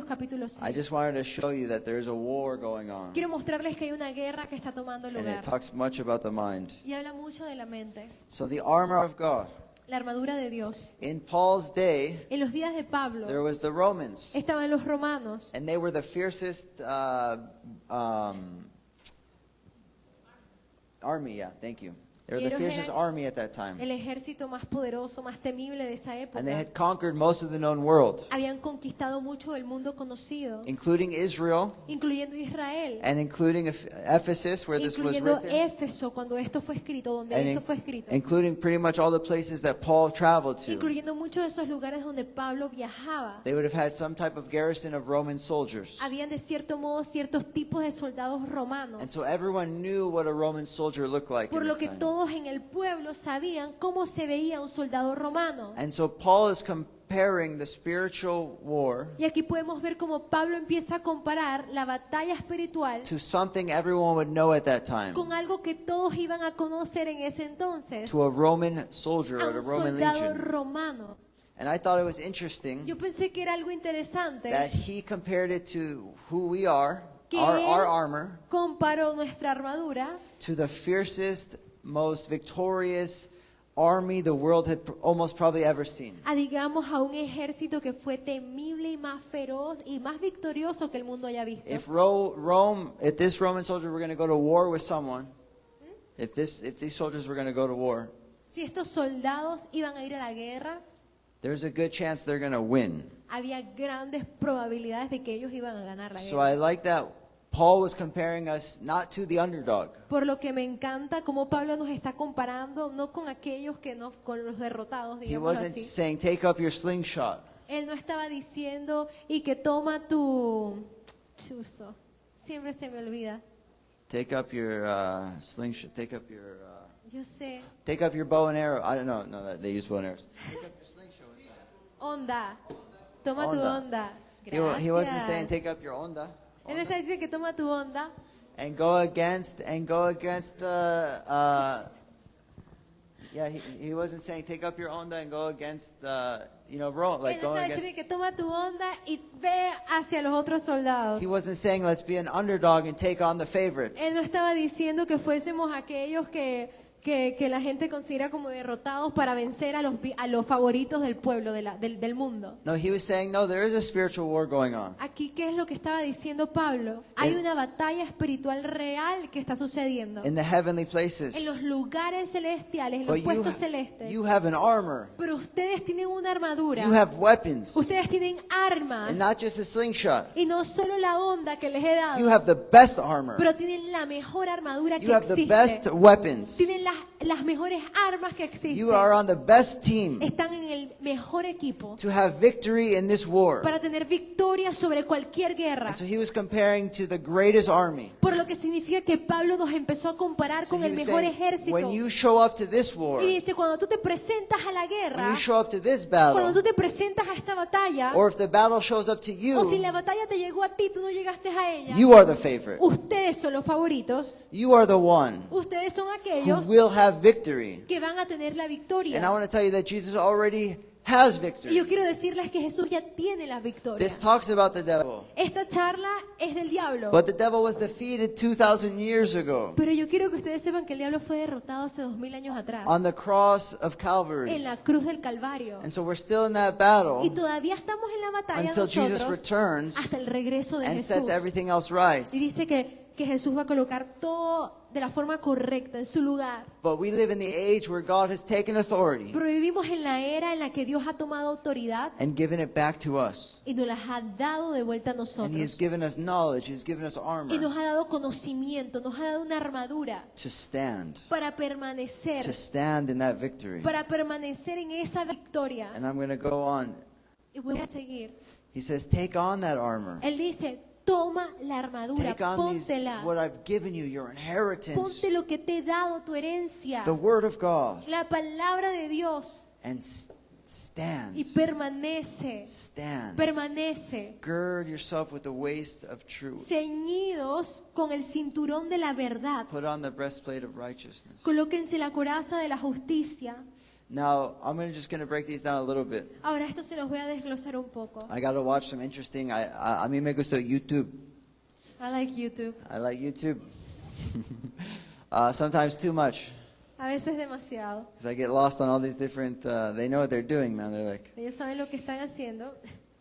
Speaker 2: capítulo
Speaker 1: I
Speaker 2: 6.
Speaker 1: just wanted to show you that there's a war going on.
Speaker 2: Quiero mostrarles que hay una guerra que está tomando
Speaker 1: And it
Speaker 2: lugar.
Speaker 1: talks much about the mind.
Speaker 2: Y habla mucho de la mente.
Speaker 1: So the armor of God.
Speaker 2: La armadura de Dios.
Speaker 1: In Paul's day,
Speaker 2: En los días de Pablo
Speaker 1: there was the Romans.
Speaker 2: estaban los romanos.
Speaker 1: And they were the fiercest army, yeah, thank you. They were the
Speaker 2: Ellos
Speaker 1: fiercest
Speaker 2: eran
Speaker 1: army at that time.
Speaker 2: El ejército más poderoso, más temible de esa
Speaker 1: And they
Speaker 2: época.
Speaker 1: had conquered most of the known world,
Speaker 2: Habían conquistado mucho del mundo conocido,
Speaker 1: including Israel
Speaker 2: incluyendo Israel,
Speaker 1: and including Ephesus, where this was
Speaker 2: incluyendo
Speaker 1: written,
Speaker 2: Éfeso cuando esto fue escrito, donde
Speaker 1: and
Speaker 2: esto fue escrito,
Speaker 1: including pretty much all the places that Paul traveled to.
Speaker 2: incluyendo muchos de esos lugares donde Pablo viajaba.
Speaker 1: They would have had some type of garrison of Roman soldiers.
Speaker 2: Habían de cierto modo ciertos tipos de soldados romanos,
Speaker 1: And so everyone knew what a Roman soldier looked like
Speaker 2: por
Speaker 1: in
Speaker 2: lo
Speaker 1: this
Speaker 2: que
Speaker 1: time.
Speaker 2: todos en el pueblo sabían cómo se veía un soldado romano.
Speaker 1: And so Paul is comparing the spiritual war
Speaker 2: Y aquí podemos ver cómo Pablo empieza a comparar la batalla espiritual
Speaker 1: to something everyone would know at that time,
Speaker 2: con algo que todos iban a conocer en ese entonces,
Speaker 1: to a Roman soldier
Speaker 2: a
Speaker 1: or a
Speaker 2: un
Speaker 1: Roman
Speaker 2: soldado
Speaker 1: legion.
Speaker 2: romano.
Speaker 1: And I thought it was interesting
Speaker 2: Yo pensé que era algo interesante
Speaker 1: that he compared it to who we are,
Speaker 2: que
Speaker 1: our
Speaker 2: él
Speaker 1: armor,
Speaker 2: comparó nuestra armadura
Speaker 1: to the fiercest, most victorious army the world had almost probably ever seen.
Speaker 2: a, digamos, a un ejército que fue temible y más feroz y más victorioso que el mundo haya visto.
Speaker 1: If this Roman soldier were going to go to war with someone, if these soldiers were going to go to war,
Speaker 2: Si estos soldados iban a ir a la guerra,
Speaker 1: there's a good chance they're going to win.
Speaker 2: había grandes probabilidades de que ellos iban a ganar la
Speaker 1: So
Speaker 2: guerra.
Speaker 1: I like that Paul was comparing us not to the underdog,
Speaker 2: Por lo que me encanta cómo Pablo nos está comparando no con aquellos que no, con los derrotados,
Speaker 1: he
Speaker 2: digamos
Speaker 1: wasn't
Speaker 2: así.
Speaker 1: saying take up your slingshot.
Speaker 2: Él no estaba diciendo y que toma tu chuzo. Siempre se me olvida.
Speaker 1: Take up your slingshot.
Speaker 2: Yo sé.
Speaker 1: Take up your bow and arrow. I don't know. No, they use bow and arrows. Take up your slingshot.
Speaker 2: Onda. Toma tu
Speaker 1: Onda.
Speaker 2: onda.
Speaker 1: He wasn't
Speaker 2: Gracias.
Speaker 1: saying take up your onda.
Speaker 2: Él no está diciendo que toma tu onda
Speaker 1: And go against the he wasn't saying take up your onda and go against the like
Speaker 2: Él no
Speaker 1: going
Speaker 2: está
Speaker 1: against.
Speaker 2: diciendo que toma tu onda y ve hacia los otros soldados.
Speaker 1: He wasn't saying let's be an underdog and take on the favorites.
Speaker 2: Él no estaba diciendo que fuésemos aquellos que la gente considera como derrotados para vencer a los favoritos del pueblo, del mundo.
Speaker 1: No, he was saying no, there is a spiritual war going on.
Speaker 2: Aquí, ¿qué es lo que estaba diciendo Pablo? Hay una batalla espiritual real que está sucediendo
Speaker 1: In the heavenly places.
Speaker 2: en los lugares celestiales, en los
Speaker 1: But
Speaker 2: puestos celestes.
Speaker 1: you have an armor.
Speaker 2: Pero ustedes tienen una armadura.
Speaker 1: You have weapons.
Speaker 2: Ustedes tienen armas.
Speaker 1: And not just a slingshot.
Speaker 2: Y no solo la onda que les he dado,
Speaker 1: You have the best armor.
Speaker 2: pero tienen la mejor armadura que
Speaker 1: You have the
Speaker 2: existe.
Speaker 1: best weapons.
Speaker 2: Tienen las mejores armas que existen.
Speaker 1: You are on the best team
Speaker 2: Están en el mejor equipo
Speaker 1: to have victory in this war.
Speaker 2: para tener victoria sobre cualquier guerra.
Speaker 1: And so he was comparing to the greatest army.
Speaker 2: Por lo que significa que Pablo nos empezó a comparar
Speaker 1: So
Speaker 2: con
Speaker 1: he
Speaker 2: el
Speaker 1: was
Speaker 2: mejor
Speaker 1: saying,
Speaker 2: ejército.
Speaker 1: when you show up to this war,
Speaker 2: Y dice, cuando tú te presentas a la
Speaker 1: when
Speaker 2: guerra,
Speaker 1: you show up to this
Speaker 2: cuando tú
Speaker 1: battle,
Speaker 2: te presentas a esta batalla,
Speaker 1: or if the battle shows up to
Speaker 2: o si
Speaker 1: you,
Speaker 2: la batalla te llegó a ti, tú no llegaste a ella,
Speaker 1: you are the favorite.
Speaker 2: ustedes son los favoritos,
Speaker 1: You are the one
Speaker 2: ustedes son
Speaker 1: who
Speaker 2: aquellos
Speaker 1: will have victory.
Speaker 2: que van a tener la
Speaker 1: And I
Speaker 2: victoria.
Speaker 1: want to tell you that Jesus already has
Speaker 2: Y
Speaker 1: victory.
Speaker 2: yo quiero decirles que Jesús ya tiene la victoria.
Speaker 1: This talks about the devil.
Speaker 2: Esta charla es del diablo.
Speaker 1: But the devil was defeated 2,000 years ago
Speaker 2: Pero yo quiero que ustedes sepan que el diablo fue derrotado hace 2000 años atrás,
Speaker 1: on the cross of
Speaker 2: en
Speaker 1: Calvary.
Speaker 2: la cruz del Calvario.
Speaker 1: And so we're still in that
Speaker 2: Y
Speaker 1: battle
Speaker 2: todavía estamos en la batalla
Speaker 1: until Jesus
Speaker 2: nosotros
Speaker 1: returns
Speaker 2: hasta el regreso de
Speaker 1: and
Speaker 2: Jesús.
Speaker 1: sets everything else right.
Speaker 2: Y dice que Jesús va a colocar todo de la forma correcta, en su lugar.
Speaker 1: But we live in the age where God has taken authority
Speaker 2: Pero vivimos en la era en la que Dios ha tomado autoridad
Speaker 1: and given it back to us.
Speaker 2: y nos las ha dado de vuelta a
Speaker 1: And He has
Speaker 2: nosotros.
Speaker 1: given us knowledge, He's given us
Speaker 2: Y
Speaker 1: armor
Speaker 2: nos ha dado conocimiento, nos ha dado una armadura
Speaker 1: to stand in that victory.
Speaker 2: para permanecer en esa victoria.
Speaker 1: And I'm going to go on.
Speaker 2: Y voy a seguir.
Speaker 1: He says, take on that armor.
Speaker 2: Él dice, toma la armadura,
Speaker 1: Take on these,
Speaker 2: póntela.
Speaker 1: what I've given you, your inheritance,
Speaker 2: Ponte lo que te he dado, tu herencia,
Speaker 1: the Word of God,
Speaker 2: la palabra de Dios,
Speaker 1: and stand.
Speaker 2: y permanece,
Speaker 1: Stand.
Speaker 2: permanece,
Speaker 1: Gird yourself with the waist of truth.
Speaker 2: ceñidos con el cinturón de la verdad.
Speaker 1: Put on the breastplate of righteousness.
Speaker 2: Colóquense la coraza de la justicia.
Speaker 1: Now, I'm just going to break these down a little bit.
Speaker 2: Ahora esto se los voy a desglosar un poco.
Speaker 1: I got to watch some interesting. A mí me gusta YouTube.
Speaker 2: I like YouTube.
Speaker 1: I like YouTube. Sometimes too much.
Speaker 2: A veces demasiado.
Speaker 1: Because I get lost on all these different. They know what they're doing, man. They're like.
Speaker 2: Ellos saben lo que están haciendo.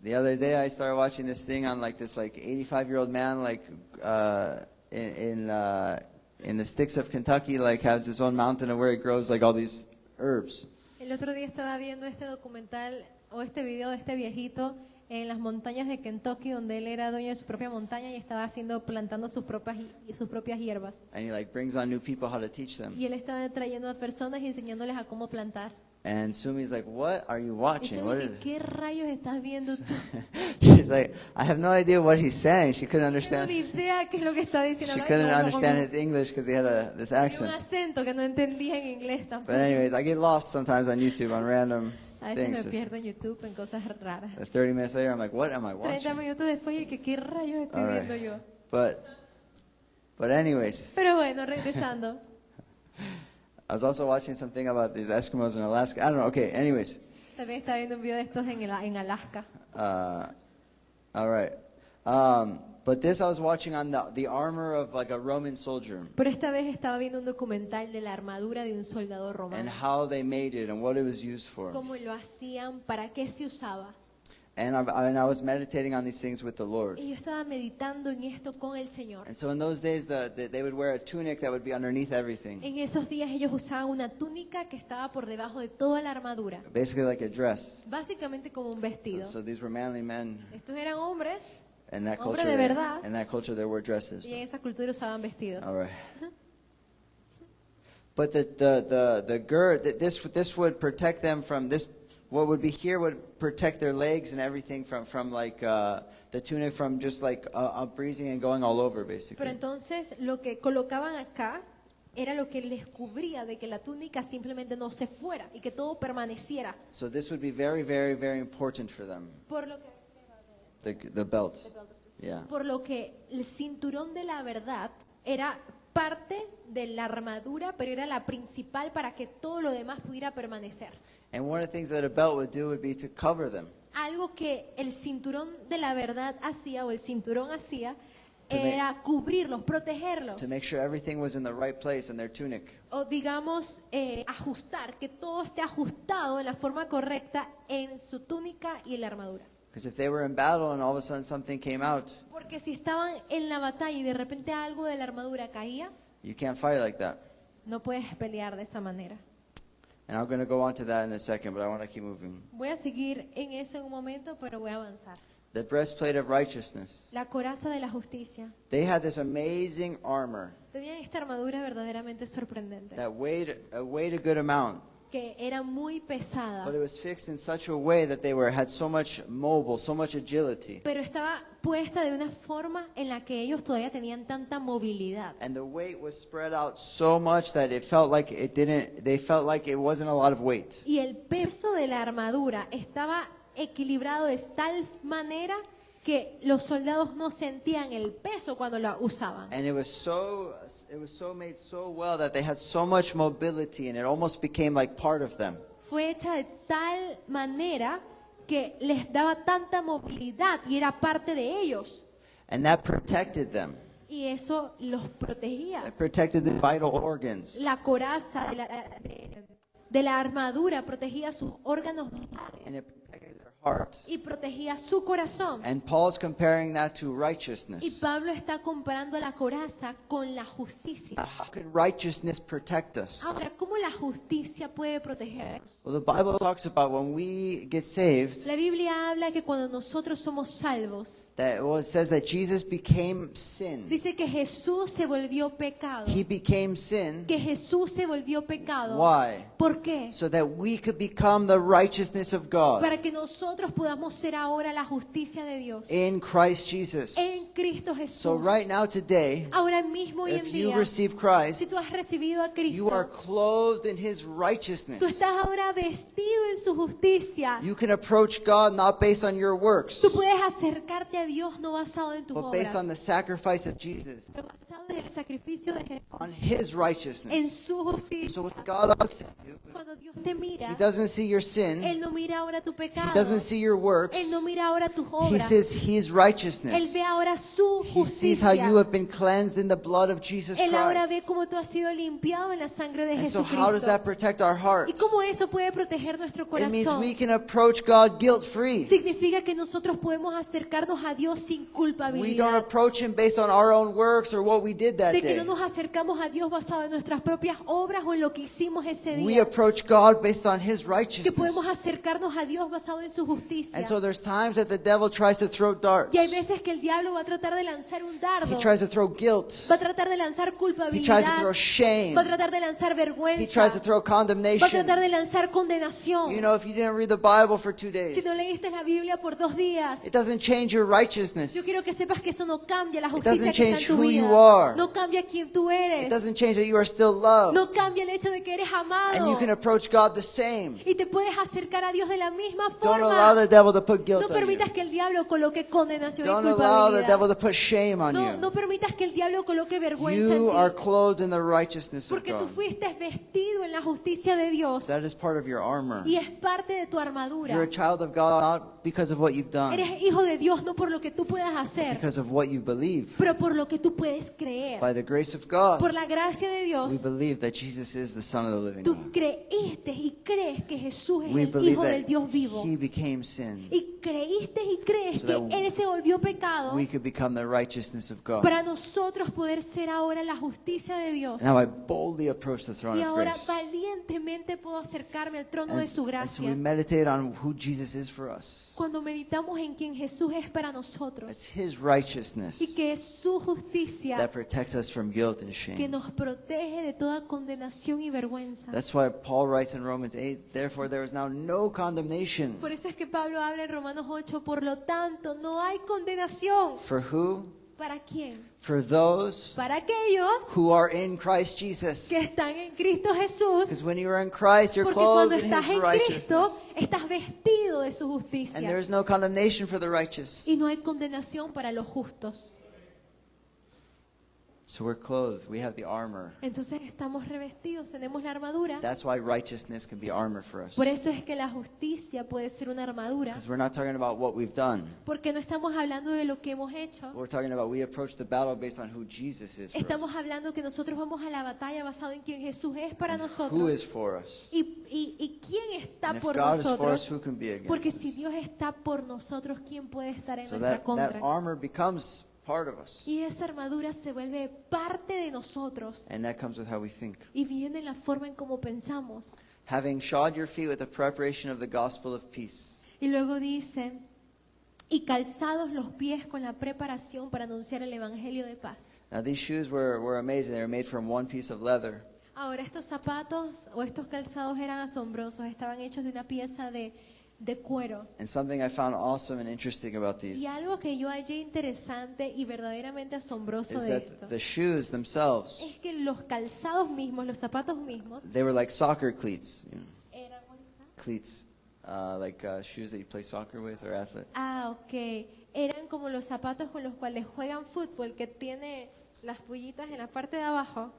Speaker 1: The other day, I started watching this thing on like this 85-year-old man in the sticks of Kentucky, like has his own mountain where it grows like all these herbs.
Speaker 2: El otro día estaba viendo este documental o este video de este viejito en las montañas de Kentucky, donde él era dueño de su propia montaña y estaba plantando sus propias hierbas.
Speaker 1: And he like brings on new people how to teach them.
Speaker 2: Y él estaba trayendo a personas y enseñándoles a cómo plantar.
Speaker 1: And Sumi's like, "What are you
Speaker 2: Y
Speaker 1: watching? What is?"
Speaker 2: ¿qué rayos estás viendo tú?
Speaker 1: She's like, "I have no idea what he's saying." She couldn't
Speaker 2: No tengo
Speaker 1: understand.
Speaker 2: ni idea qué es lo que está diciendo.
Speaker 1: She
Speaker 2: Hablaba
Speaker 1: couldn't
Speaker 2: como-
Speaker 1: understand his English because he had this
Speaker 2: Tenía un
Speaker 1: accent.
Speaker 2: acento que no entendía en inglés tampoco.
Speaker 1: But anyways, I get lost sometimes on YouTube on random
Speaker 2: A veces me
Speaker 1: things.
Speaker 2: pierdo en YouTube en cosas raras.
Speaker 1: 30 minutes later, I'm like, "What am I
Speaker 2: 30
Speaker 1: watching?"
Speaker 2: minutos después y que qué rayos estoy
Speaker 1: All
Speaker 2: viendo
Speaker 1: right.
Speaker 2: yo.
Speaker 1: But anyways,
Speaker 2: Pero bueno, regresando.
Speaker 1: I was also watching something about these Eskimos in Alaska. I don't know. Okay. Anyways,
Speaker 2: También estaba viendo un video de estos en Alaska.
Speaker 1: all right. But this I was watching on the armor of like a Roman soldier
Speaker 2: Pero esta vez estaba viendo un documental de la armadura de un soldado
Speaker 1: and
Speaker 2: romano.
Speaker 1: how they made it and what it was used for.
Speaker 2: Cómo lo hacían, para qué se usaba.
Speaker 1: And I was meditating on these things with the Lord.
Speaker 2: Y yo estaba meditando en esto con el Señor.
Speaker 1: And so in those days, they would wear a tunic that would be underneath everything,
Speaker 2: En esos días ellos usaban una túnica que estaba por debajo de toda la armadura.
Speaker 1: basically like a dress.
Speaker 2: Básicamente como un vestido.
Speaker 1: So these were manly men.
Speaker 2: Estos eran hombres
Speaker 1: In that
Speaker 2: Hombre
Speaker 1: culture,
Speaker 2: de verdad.
Speaker 1: in that culture, there were dresses.
Speaker 2: y en esa cultura usaban vestidos.
Speaker 1: All right. But the gird, this would protect them from this. What would be here would protect their legs and everything from like the tunic from just like breezing and going all over,
Speaker 2: Pero
Speaker 1: basically.
Speaker 2: entonces lo que colocaban acá era lo que les cubría de que la túnica simplemente no se fuera y que todo permaneciera.
Speaker 1: So this would be very, very, very important for them.
Speaker 2: Por lo que
Speaker 1: The belt. Yeah.
Speaker 2: Por lo que el cinturón de la verdad era parte de la armadura, pero era la principal para que todo lo demás pudiera permanecer.
Speaker 1: And one of the things that a belt would do would be to cover them.
Speaker 2: Algo que el cinturón de la verdad hacía, o el cinturón hacía,
Speaker 1: To make-
Speaker 2: era cubrirlos, protegerlos.
Speaker 1: To make sure everything was in the right place in their tunic.
Speaker 2: O digamos, ajustar, que todo esté ajustado en la forma correcta en su túnica y en la armadura.
Speaker 1: Because if they were in battle and all of a sudden something came out,
Speaker 2: Porque si estaban en la batalla y de repente algo de la armadura caía,
Speaker 1: you can't fight like that.
Speaker 2: no puedes pelear de esa manera.
Speaker 1: And I'm going to go on to that in a second, but I want to keep moving.
Speaker 2: Voy a seguir en eso en un momento, pero voy a avanzar.
Speaker 1: The breastplate of righteousness.
Speaker 2: La coraza de la justicia.
Speaker 1: They had this amazing armor
Speaker 2: Tenían esta armadura verdaderamente sorprendente,
Speaker 1: that weighed a good amount,
Speaker 2: que era muy pesada,
Speaker 1: but it was fixed in such a way that they had so much mobile, so much agility.
Speaker 2: pero estaba puesta de una forma en la que ellos todavía tenían tanta movilidad.
Speaker 1: And the weight was spread out so much that it felt like they felt like it wasn't a lot of weight.
Speaker 2: Y el peso de la armadura estaba equilibrado de tal manera que los soldados no sentían el peso cuando la usaban.
Speaker 1: And it was so made so well that they had so much mobility and it almost became like part of them.
Speaker 2: Fue hecha de tal manera que les daba tanta movilidad y era parte de ellos.
Speaker 1: And that protected them.
Speaker 2: Y eso los protegía.
Speaker 1: It protected the vital organs.
Speaker 2: La coraza de la armadura protegía sus órganos vitales
Speaker 1: And it protected their heart.
Speaker 2: y protegía su corazón.
Speaker 1: And Paul's comparing that to
Speaker 2: Y
Speaker 1: righteousness.
Speaker 2: Pablo está comparando la coraza con la justicia.
Speaker 1: How can righteousness protect us?
Speaker 2: Ahora, ¿cómo la justicia puede protegernos?
Speaker 1: Well, the Bible talks about when we get saved,
Speaker 2: La Biblia habla que cuando nosotros somos salvos,
Speaker 1: it says that Jesus became sin.
Speaker 2: dice que Jesús se volvió pecado.
Speaker 1: He became sin.
Speaker 2: Que Jesús se volvió pecado.
Speaker 1: Why?
Speaker 2: ¿Por qué?
Speaker 1: So that we could become the righteousness of God
Speaker 2: Para que nosotros podamos ser ahora la justicia de Dios
Speaker 1: in Christ Jesus.
Speaker 2: en Cristo Jesús.
Speaker 1: So right now, today,
Speaker 2: Ahora mismo hoy en
Speaker 1: if you
Speaker 2: día,
Speaker 1: receive
Speaker 2: si
Speaker 1: Christ,
Speaker 2: tú has recibido a
Speaker 1: you are
Speaker 2: Cristo,
Speaker 1: clothed in His
Speaker 2: tú
Speaker 1: righteousness.
Speaker 2: estás ahora vestido en su justicia.
Speaker 1: You can approach God not based on your works,
Speaker 2: Tú puedes acercarte a Dios no basado en tus
Speaker 1: but based on
Speaker 2: obras,
Speaker 1: the sacrifice of Jesus.
Speaker 2: pero basado basado en el sacrificio de Jesús,
Speaker 1: on His
Speaker 2: en
Speaker 1: righteousness.
Speaker 2: su justicia.
Speaker 1: So when God looks at you,
Speaker 2: Cuando Dios te mira,
Speaker 1: He doesn't see your sin.
Speaker 2: Él no mira ahora tu
Speaker 1: He
Speaker 2: pecado,
Speaker 1: doesn't see your works.
Speaker 2: Él no mira ahora tus
Speaker 1: He
Speaker 2: obras,
Speaker 1: sees His
Speaker 2: Él
Speaker 1: righteousness.
Speaker 2: ve ahora su
Speaker 1: He sees how you
Speaker 2: justicia.
Speaker 1: have been cleansed in the blood of Jesus
Speaker 2: Él ahora
Speaker 1: Christ.
Speaker 2: ve cómo tú has sido limpiado en la sangre de
Speaker 1: And so how does
Speaker 2: Jesucristo.
Speaker 1: that protect our
Speaker 2: ¿Y
Speaker 1: heart?
Speaker 2: cómo eso puede proteger nuestro
Speaker 1: It means
Speaker 2: corazón?
Speaker 1: we can approach God guilt-free.
Speaker 2: Significa que nosotros podemos acercarnos a Dios sin
Speaker 1: We don't
Speaker 2: culpabilidad.
Speaker 1: approach Him based on our own works or what we did that
Speaker 2: De que no
Speaker 1: day.
Speaker 2: nos acercamos a Dios basado en nuestras propias obras o en lo que hicimos ese
Speaker 1: We
Speaker 2: día.
Speaker 1: approach God based on His
Speaker 2: Que
Speaker 1: righteousness.
Speaker 2: podemos acercarnos a Dios basado en su justicia.
Speaker 1: And so there's times that the devil tries to throw darts.
Speaker 2: Y hay veces que el diablo va a tratar de lanzar un
Speaker 1: He
Speaker 2: dardo.
Speaker 1: tries to throw guilt.
Speaker 2: Va a tratar de lanzar
Speaker 1: He tries to
Speaker 2: culpabilidad.
Speaker 1: throw shame.
Speaker 2: Va a tratar de lanzar
Speaker 1: He
Speaker 2: vergüenza.
Speaker 1: tries to throw
Speaker 2: Va a tratar
Speaker 1: condemnation.
Speaker 2: de lanzar condenación.
Speaker 1: You know, if you didn't read the Bible for 2
Speaker 2: Si
Speaker 1: days,
Speaker 2: no leíste la Biblia por 2 días,
Speaker 1: it doesn't change your righteousness.
Speaker 2: yo quiero que sepas que eso no cambia la
Speaker 1: doesn't
Speaker 2: justicia que está en
Speaker 1: change
Speaker 2: tu
Speaker 1: who
Speaker 2: vida.
Speaker 1: you are.
Speaker 2: No cambia quién tú
Speaker 1: It
Speaker 2: eres.
Speaker 1: doesn't change that you are still loved.
Speaker 2: No cambia el hecho de que eres
Speaker 1: And you
Speaker 2: amado.
Speaker 1: can approach God the same.
Speaker 2: Y te puedes acercar a Dios de la misma
Speaker 1: Don't allow the
Speaker 2: forma.
Speaker 1: devil to put
Speaker 2: No
Speaker 1: guilt on you.
Speaker 2: permitas que el diablo coloque condenación y
Speaker 1: Don't allow the devil
Speaker 2: culpabilidad.
Speaker 1: to put shame on
Speaker 2: No
Speaker 1: you.
Speaker 2: permitas que el diablo coloque vergüenza
Speaker 1: You are
Speaker 2: en ti.
Speaker 1: clothed in the righteousness of
Speaker 2: Porque tú
Speaker 1: God.
Speaker 2: fuiste vestido en la justicia de Dios.
Speaker 1: That is part of your armor.
Speaker 2: Y es parte de tu
Speaker 1: You're a
Speaker 2: armadura.
Speaker 1: child of God not because of what you've done,
Speaker 2: Eres hijo de Dios no por lo que tú puedas hacer,
Speaker 1: because of what you believe.
Speaker 2: pero por lo que tú puedes creer.
Speaker 1: By the grace of God,
Speaker 2: Por la gracia de
Speaker 1: we
Speaker 2: Dios,
Speaker 1: believe that Jesus is the Son of the living
Speaker 2: tú
Speaker 1: God.
Speaker 2: creíste y crees que Jesús es
Speaker 1: We
Speaker 2: el
Speaker 1: believe
Speaker 2: Hijo del
Speaker 1: that
Speaker 2: Dios vivo.
Speaker 1: He became sin.
Speaker 2: Y creíste y crees
Speaker 1: So
Speaker 2: que
Speaker 1: that
Speaker 2: Él se volvió pecado
Speaker 1: We could become the righteousness of God.
Speaker 2: para nosotros poder ser ahora la justicia de Dios.
Speaker 1: Now I boldly approach the throne
Speaker 2: Y
Speaker 1: of
Speaker 2: ahora
Speaker 1: grace.
Speaker 2: valientemente puedo acercarme al trono de
Speaker 1: And
Speaker 2: su
Speaker 1: so we
Speaker 2: gracia.
Speaker 1: meditate on who Jesus is for us.
Speaker 2: Cuando meditamos en quien Jesús es para nosotros
Speaker 1: It's His righteousness
Speaker 2: y que es su justicia
Speaker 1: that protects us from guilt and
Speaker 2: que
Speaker 1: shame.
Speaker 2: nos protege de toda condenación y vergüenza.
Speaker 1: That's why Paul writes in Romans 8, therefore there is now no condemnation.
Speaker 2: Por eso es que Pablo habla en Romanos 8, por lo tanto, no hay condenación.
Speaker 1: For who?
Speaker 2: ¿Para quién?
Speaker 1: For those
Speaker 2: Para aquellos
Speaker 1: who are in Christ Jesus.
Speaker 2: que están en Cristo Jesús.
Speaker 1: Because when you are in Christ, you're
Speaker 2: Porque cuando
Speaker 1: clothed in
Speaker 2: estás
Speaker 1: His
Speaker 2: en Cristo,
Speaker 1: righteousness.
Speaker 2: estás vestido de su
Speaker 1: And
Speaker 2: justicia.
Speaker 1: there is no condemnation for the righteous.
Speaker 2: Y no hay condenación para los justos.
Speaker 1: So we're clothed. We have the armor.
Speaker 2: Entonces estamos revestidos, tenemos la armadura.
Speaker 1: That's why righteousness can be armor for us.
Speaker 2: Por eso es que la justicia puede ser una armadura.
Speaker 1: Because we're not talking about what we've done.
Speaker 2: Porque no estamos hablando de lo que hemos hecho.
Speaker 1: We're talking about we approach the battle based on who Jesus is for
Speaker 2: Estamos
Speaker 1: us.
Speaker 2: hablando que nosotros vamos a la batalla basado en quién Jesús es para
Speaker 1: Who
Speaker 2: nosotros.
Speaker 1: is for us?
Speaker 2: Y quién está
Speaker 1: And if
Speaker 2: por
Speaker 1: God is for us,
Speaker 2: nosotros.
Speaker 1: who can be against
Speaker 2: Porque
Speaker 1: us?
Speaker 2: si Dios está por nosotros, ¿quién puede estar en
Speaker 1: So
Speaker 2: nuestra
Speaker 1: that
Speaker 2: contra?
Speaker 1: armor becomes part of us.
Speaker 2: Y esa armadura se vuelve parte de nosotros.
Speaker 1: And that comes with how we think.
Speaker 2: Y viene en la forma en cómo pensamos.
Speaker 1: Having shod your feet with the preparation of the gospel of peace.
Speaker 2: Y luego dice, y calzados los pies con la preparación para anunciar el evangelio de paz.
Speaker 1: Now these shoes were amazing. They were made from one piece of leather.
Speaker 2: Ahora estos zapatos o estos calzados eran asombrosos, estaban hechos de una pieza de cuero.
Speaker 1: And something I found awesome and interesting about these
Speaker 2: Y algo que yo hallé interesante y verdaderamente asombroso
Speaker 1: is
Speaker 2: de
Speaker 1: that
Speaker 2: esto
Speaker 1: the shoes themselves,
Speaker 2: es que los calzados mismos, los zapatos mismos,
Speaker 1: they were like soccer cleats. You know,
Speaker 2: eran
Speaker 1: cleats, like shoes that you play soccer with or athlete.
Speaker 2: ok, eran como los zapatos con los cuales juegan fútbol, que tiene las pullitas en la parte de abajo.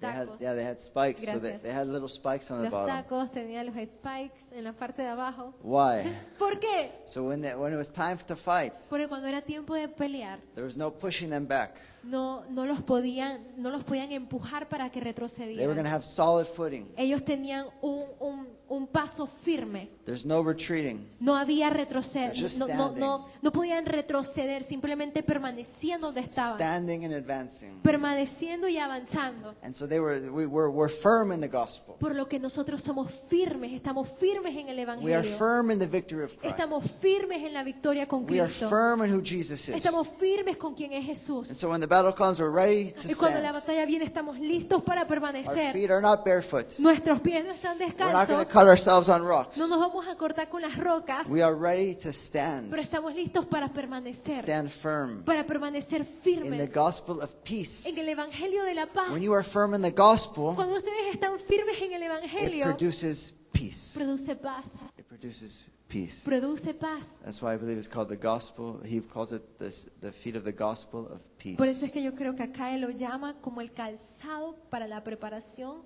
Speaker 2: Tacos.
Speaker 1: They had spikes. So
Speaker 2: Gracias.
Speaker 1: they had little spikes on the
Speaker 2: Los
Speaker 1: bottom.
Speaker 2: tacos tenían los spikes en la parte de abajo.
Speaker 1: Why?
Speaker 2: ¿Por qué?
Speaker 1: So when it was time to fight,
Speaker 2: Porque cuando era tiempo de pelear,
Speaker 1: there was no pushing them back.
Speaker 2: no los podían empujar para que
Speaker 1: They were going to
Speaker 2: retrocedieran.
Speaker 1: have solid footing.
Speaker 2: Ellos tenían un paso firme.
Speaker 1: There's no retreating.
Speaker 2: No había retroceder,
Speaker 1: Just
Speaker 2: no podían retroceder, simplemente permanecían donde estaban,
Speaker 1: Standing and advancing.
Speaker 2: permaneciendo y avanzando.
Speaker 1: And so we're firm in the gospel.
Speaker 2: Por lo que nosotros somos firmes, estamos firmes en el
Speaker 1: We are
Speaker 2: Evangelio.
Speaker 1: firm in the victory of Christ.
Speaker 2: Estamos firmes en la victoria con
Speaker 1: We are
Speaker 2: Cristo.
Speaker 1: firm in who Jesus is.
Speaker 2: Estamos firmes con quien es
Speaker 1: And
Speaker 2: Jesús.
Speaker 1: so when the battle comes, we're ready to
Speaker 2: Y cuando la
Speaker 1: stand.
Speaker 2: batalla viene, estamos listos para
Speaker 1: Our
Speaker 2: permanecer.
Speaker 1: feet are not barefoot.
Speaker 2: Nuestros pies no están
Speaker 1: We're not going to
Speaker 2: descalzos.
Speaker 1: cut ourselves on rocks.
Speaker 2: No nos vamos a cortar con las rocas,
Speaker 1: We are ready to stand.
Speaker 2: pero estamos listos para permanecer.
Speaker 1: Stand firm
Speaker 2: Para permanecer
Speaker 1: in the
Speaker 2: firmes
Speaker 1: gospel of peace.
Speaker 2: en el Evangelio de la paz.
Speaker 1: When you are firm in the gospel,
Speaker 2: Cuando ustedes están firmes en el
Speaker 1: it
Speaker 2: Evangelio,
Speaker 1: produces peace.
Speaker 2: produce paz.
Speaker 1: It produces peace.
Speaker 2: produce paz.
Speaker 1: That's why I believe it's called the gospel. He calls it the feet of the gospel of peace.
Speaker 2: Por eso es que yo creo que acá él lo llama como el calzado para la preparación,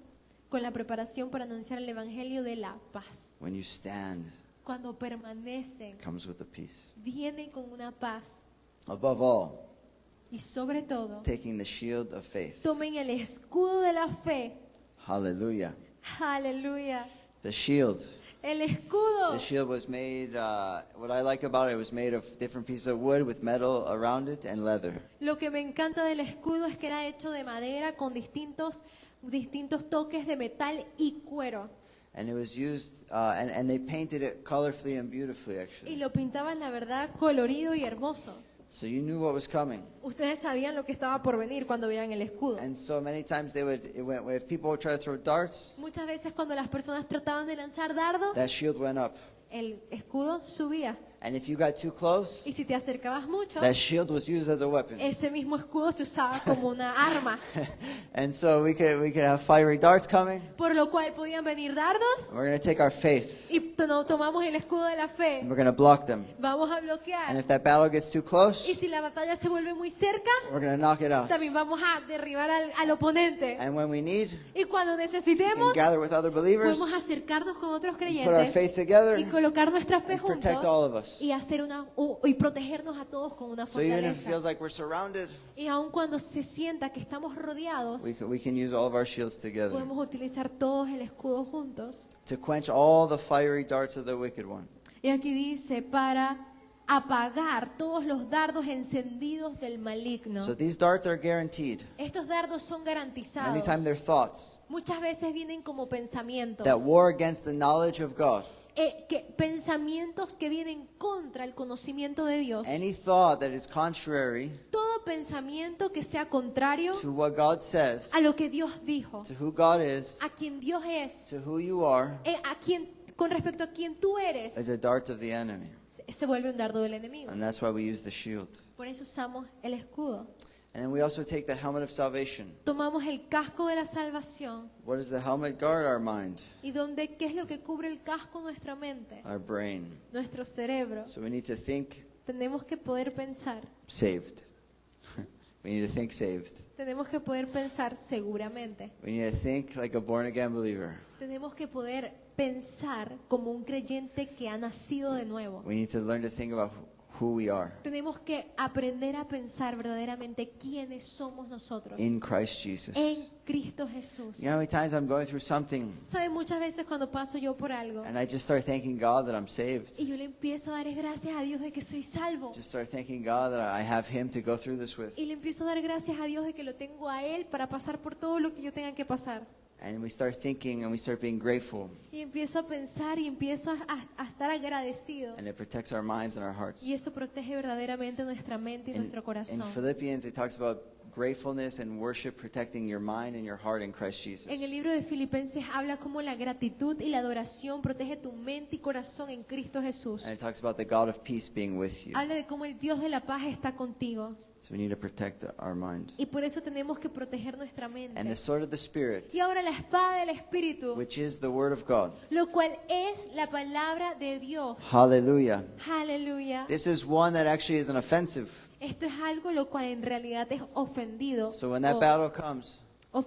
Speaker 2: con la preparación para anunciar el evangelio de la paz.
Speaker 1: When you stand,
Speaker 2: Cuando permanecen,
Speaker 1: it comes with the peace.
Speaker 2: vienen con una paz.
Speaker 1: Above all,
Speaker 2: Y sobre todo,
Speaker 1: taking the shield of faith.
Speaker 2: tomen el escudo de la fe.
Speaker 1: Hallelujah.
Speaker 2: Aleluya.
Speaker 1: The shield.
Speaker 2: El escudo.
Speaker 1: The shield was made, what I like about it was made of different pieces of wood with metal around it and leather.
Speaker 2: Lo que me encanta del escudo es que era hecho de madera con distintos toques de metal y cuero.
Speaker 1: And it was used, and they painted it colorfully and beautifully,
Speaker 2: Y
Speaker 1: actually.
Speaker 2: lo pintaban, la verdad, colorido y hermoso.
Speaker 1: So you knew what was coming.
Speaker 2: Ustedes sabían lo que estaba por venir cuando veían el escudo.
Speaker 1: And so many times if people would try to throw darts,
Speaker 2: Muchas veces cuando las personas trataban de lanzar dardos,
Speaker 1: that shield went up.
Speaker 2: el escudo subía.
Speaker 1: And if you got too close,
Speaker 2: Y si te acercabas mucho,
Speaker 1: that shield was used as a weapon.
Speaker 2: ese mismo escudo se usaba como una arma.
Speaker 1: And so we could have fiery darts coming.
Speaker 2: Por lo cual podían venir dardos
Speaker 1: We're going to take our faith
Speaker 2: y tomamos el escudo de la
Speaker 1: and
Speaker 2: fe.
Speaker 1: we're going to block them.
Speaker 2: Vamos a
Speaker 1: And
Speaker 2: bloquear.
Speaker 1: if that battle gets too close,
Speaker 2: Y si la batalla se vuelve muy cerca,
Speaker 1: we're going to knock it out.
Speaker 2: también vamos a derribar al oponente.
Speaker 1: And when we need,
Speaker 2: Y cuando
Speaker 1: we can
Speaker 2: necesitemos,
Speaker 1: gather with other believers,
Speaker 2: podemos acercarnos con otros
Speaker 1: put our
Speaker 2: creyentes
Speaker 1: faith together,
Speaker 2: y colocar nuestra fe
Speaker 1: and protect all of
Speaker 2: juntos
Speaker 1: us.
Speaker 2: y hacer y protegernos a todos con una
Speaker 1: So even if it feels
Speaker 2: fortaleza.
Speaker 1: like we're surrounded,
Speaker 2: Y aun cuando se sienta que estamos rodeados,
Speaker 1: we can use all of our shields together
Speaker 2: podemos utilizar todos el escudo juntos.
Speaker 1: to quench all the fiery darts of the wicked one.
Speaker 2: Y aquí dice, para apagar todos los dardos encendidos del maligno.
Speaker 1: So these darts are guaranteed.
Speaker 2: Estos dardos son garantizados.
Speaker 1: Many times they're thoughts
Speaker 2: Muchas veces vienen como pensamientos.
Speaker 1: that war against the knowledge of God.
Speaker 2: Pensamientos que vienen contra el conocimiento de Dios.
Speaker 1: Any thought that is contrary
Speaker 2: Todo pensamiento que sea contrario
Speaker 1: to what God says,
Speaker 2: a lo que Dios dijo,
Speaker 1: to who God is,
Speaker 2: a quien Dios es,
Speaker 1: to who you are,
Speaker 2: con respecto a quien tú eres,
Speaker 1: is a dart of the enemy.
Speaker 2: se vuelve un dardo del enemigo.
Speaker 1: And that's why we use the shield.
Speaker 2: Por eso usamos el escudo.
Speaker 1: And then we also take the helmet of salvation.
Speaker 2: Tomamos el casco de la salvación.
Speaker 1: What does the helmet guard? Our mind,
Speaker 2: ¿Y qué es lo que cubre el casco? Nuestra mente,
Speaker 1: our brain.
Speaker 2: nuestro cerebro.
Speaker 1: So we need to think
Speaker 2: Tenemos que poder pensar.
Speaker 1: saved. We need to think saved.
Speaker 2: Tenemos que poder pensar seguramente.
Speaker 1: We need to think like a born again believer.
Speaker 2: Tenemos que poder pensar como un creyente que ha nacido de nuevo.
Speaker 1: We need to learn to think about who we are
Speaker 2: Tenemos que aprender a pensar verdaderamente quiénes somos nosotros
Speaker 1: in Christ Jesus.
Speaker 2: en Cristo Jesús.
Speaker 1: You know how many times I'm going through something
Speaker 2: ¿Saben? Muchas veces cuando paso yo por algo
Speaker 1: and I just start thanking God that I'm saved.
Speaker 2: y yo le empiezo a dar gracias a Dios de que soy salvo.
Speaker 1: Just start thanking God that I have Him to go through this with.
Speaker 2: Y le empiezo a dar gracias a Dios de que lo tengo a Él para pasar por todo lo que yo tenga que pasar.
Speaker 1: And we start thinking and we start being grateful.
Speaker 2: Y empiezo a pensar y empiezo a estar agradecido.
Speaker 1: And it protects our minds and our hearts.
Speaker 2: Y eso protege verdaderamente nuestra mente y nuestro
Speaker 1: In
Speaker 2: corazón.
Speaker 1: Philippians, it talks about gratefulness and worship protecting your mind and your heart in Christ Jesus.
Speaker 2: En el libro de Filipenses habla como la gratitud y la adoración protege tu mente y corazón en Cristo Jesús.
Speaker 1: And it talks about the God of peace being with you.
Speaker 2: Habla de cómo el Dios de la paz está contigo.
Speaker 1: So we need to protect our mind.
Speaker 2: Y por eso tenemos que proteger nuestra mente.
Speaker 1: And the sword of the Spirit,
Speaker 2: Y ahora la espada del Espíritu,
Speaker 1: which is the word of God.
Speaker 2: lo cual es la palabra de Dios.
Speaker 1: Hallelujah.
Speaker 2: Aleluya.
Speaker 1: This is one that actually is an offensive.
Speaker 2: Esto es algo lo cual en realidad es ofendido,
Speaker 1: So when that
Speaker 2: o
Speaker 1: battle comes,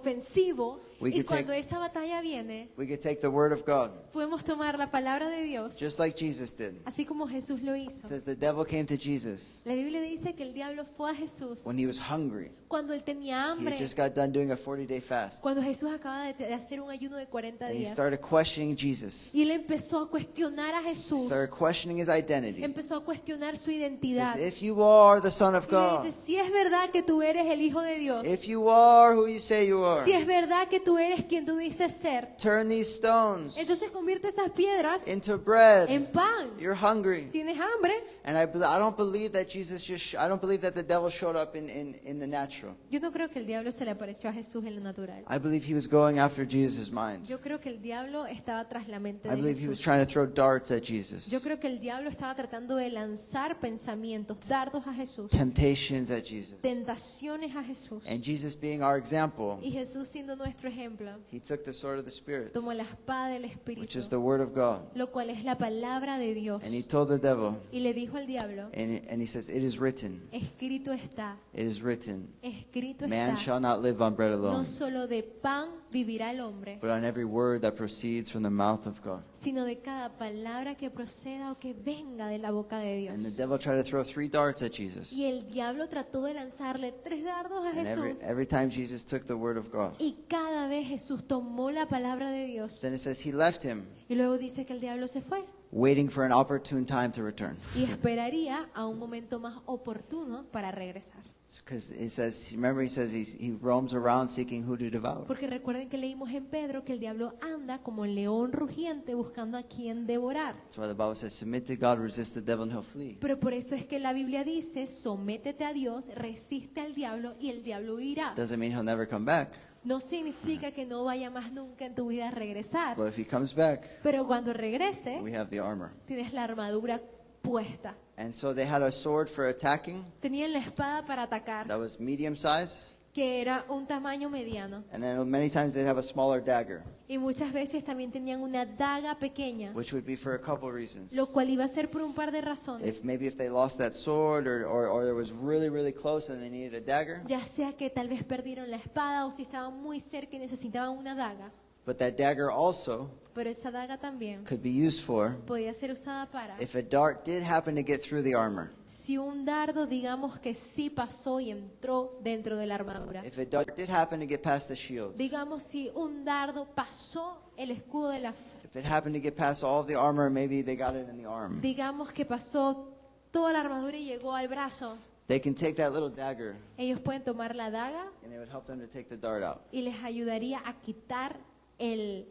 Speaker 2: ofensivo.
Speaker 1: We
Speaker 2: Y
Speaker 1: could
Speaker 2: cuando
Speaker 1: take-
Speaker 2: esa batalla viene,
Speaker 1: we can take the word of God,
Speaker 2: podemos tomar la palabra de Dios,
Speaker 1: just like Jesus did.
Speaker 2: así como Jesús lo
Speaker 1: It
Speaker 2: hizo.
Speaker 1: says the devil came to Jesus
Speaker 2: La Biblia dice que el diablo fue a Jesús
Speaker 1: when he was hungry.
Speaker 2: cuando él tenía
Speaker 1: He
Speaker 2: hambre,
Speaker 1: had just got done doing a 40-day fast.
Speaker 2: cuando Jesús acaba de hacer un ayuno de 40
Speaker 1: And he
Speaker 2: días.
Speaker 1: started questioning Jesus.
Speaker 2: Y él empezó a cuestionar a Jesús,
Speaker 1: Started questioning his identity.
Speaker 2: empezó a cuestionar su
Speaker 1: He
Speaker 2: identidad.
Speaker 1: says, if you are the Son of
Speaker 2: Y le
Speaker 1: God,
Speaker 2: dice, si es verdad que tú eres el Hijo de Dios,
Speaker 1: if you are who you say you are,
Speaker 2: si es verdad que tú eres quien tú dices ser,
Speaker 1: turn these stones
Speaker 2: entonces convierte esas piedras
Speaker 1: into bread.
Speaker 2: en pan.
Speaker 1: You're hungry.
Speaker 2: ¿Tienes hambre?
Speaker 1: And I don't believe that Jesus I don't believe that the devil showed up in the natural.
Speaker 2: Yo no creo que el diablo se le apareció a Jesús en lo natural.
Speaker 1: I believe he was going after Jesus' mind.
Speaker 2: Yo creo que el diablo estaba tras la mente
Speaker 1: I
Speaker 2: de
Speaker 1: believe he was
Speaker 2: Jesús.
Speaker 1: trying to throw darts at Jesus.
Speaker 2: Yo creo que el diablo estaba tratando de lanzar pensamientos, dardos a Jesús,
Speaker 1: Temptations at Jesus.
Speaker 2: tentaciones a Jesús.
Speaker 1: And Jesus being our example,
Speaker 2: Y Jesús siendo nuestro
Speaker 1: he
Speaker 2: ejemplo,
Speaker 1: he took the sword of the Spirit,
Speaker 2: tomó la espada del
Speaker 1: which
Speaker 2: Espíritu,
Speaker 1: is the word of God,
Speaker 2: lo cual es la palabra de Dios,
Speaker 1: and he told the devil,
Speaker 2: y le dijo al diablo,
Speaker 1: and he says, it is written,
Speaker 2: escrito está, escrito
Speaker 1: man
Speaker 2: está,
Speaker 1: shall not live on bread
Speaker 2: no
Speaker 1: alone,
Speaker 2: solo de pan vivirá el hombre,
Speaker 1: but on every word that proceeds from the mouth of God.
Speaker 2: sino de cada palabra que proceda o que venga de la boca de Dios.
Speaker 1: And the devil tried to throw 3 darts at Jesus.
Speaker 2: Y el diablo trató de lanzarle 3 dardos a
Speaker 1: And
Speaker 2: Jesús.
Speaker 1: every time Jesus took the word of God,
Speaker 2: Y cada vez Jesús tomó la palabra de Dios.
Speaker 1: then it says he left him,
Speaker 2: Y luego dice que el diablo se fue.
Speaker 1: waiting for an opportune time to return.
Speaker 2: Y esperaría a un momento más oportuno para regresar.
Speaker 1: Because it says, remember, he says he roams around seeking who to devour.
Speaker 2: Porque recuerden que leímos en Pedro que el diablo anda como león rugiente buscando a quien devorar.
Speaker 1: That's why the Bible says, submit to God, resist the devil, and he'll flee.
Speaker 2: Pero por eso es que la Biblia dice, sométete a Dios, resiste al diablo y el diablo huirá.
Speaker 1: Doesn't mean he'll never come back.
Speaker 2: No significa que no vaya más nunca en tu vida a regresar.
Speaker 1: But if he comes back,
Speaker 2: Pero cuando regrese,
Speaker 1: we have the armor.
Speaker 2: tienes la armadura puesta.
Speaker 1: And so they had a sword for attacking
Speaker 2: Tenían la espada para atacar,
Speaker 1: that was medium size.
Speaker 2: que era un tamaño mediano.
Speaker 1: And then many times they'd have a smaller dagger,
Speaker 2: Y muchas veces también tenían una daga pequeña,
Speaker 1: which would be for a couple reasons.
Speaker 2: lo cual iba a ser por un par de razones.
Speaker 1: If they lost that sword or there was really, really close and they needed a dagger.
Speaker 2: Ya sea que tal vez perdieron la espada o si estaban muy cerca y necesitaban una daga.
Speaker 1: But that dagger also
Speaker 2: Pero esa daga también
Speaker 1: could be used for
Speaker 2: podía ser usada para,
Speaker 1: if a dart did happen to get through the armor.
Speaker 2: si un dardo digamos que sí pasó y entró dentro de la armadura.
Speaker 1: If a dart did happen to get past the shield.
Speaker 2: Digamos si un dardo pasó el escudo de la fe.
Speaker 1: If it happened to get past all of the armor, maybe they got it in the arm.
Speaker 2: Digamos que pasó toda la armadura y llegó al brazo.
Speaker 1: They can take that little dagger
Speaker 2: Ellos pueden tomar la daga
Speaker 1: and it would help them to take the dart out.
Speaker 2: y les ayudaría a quitar el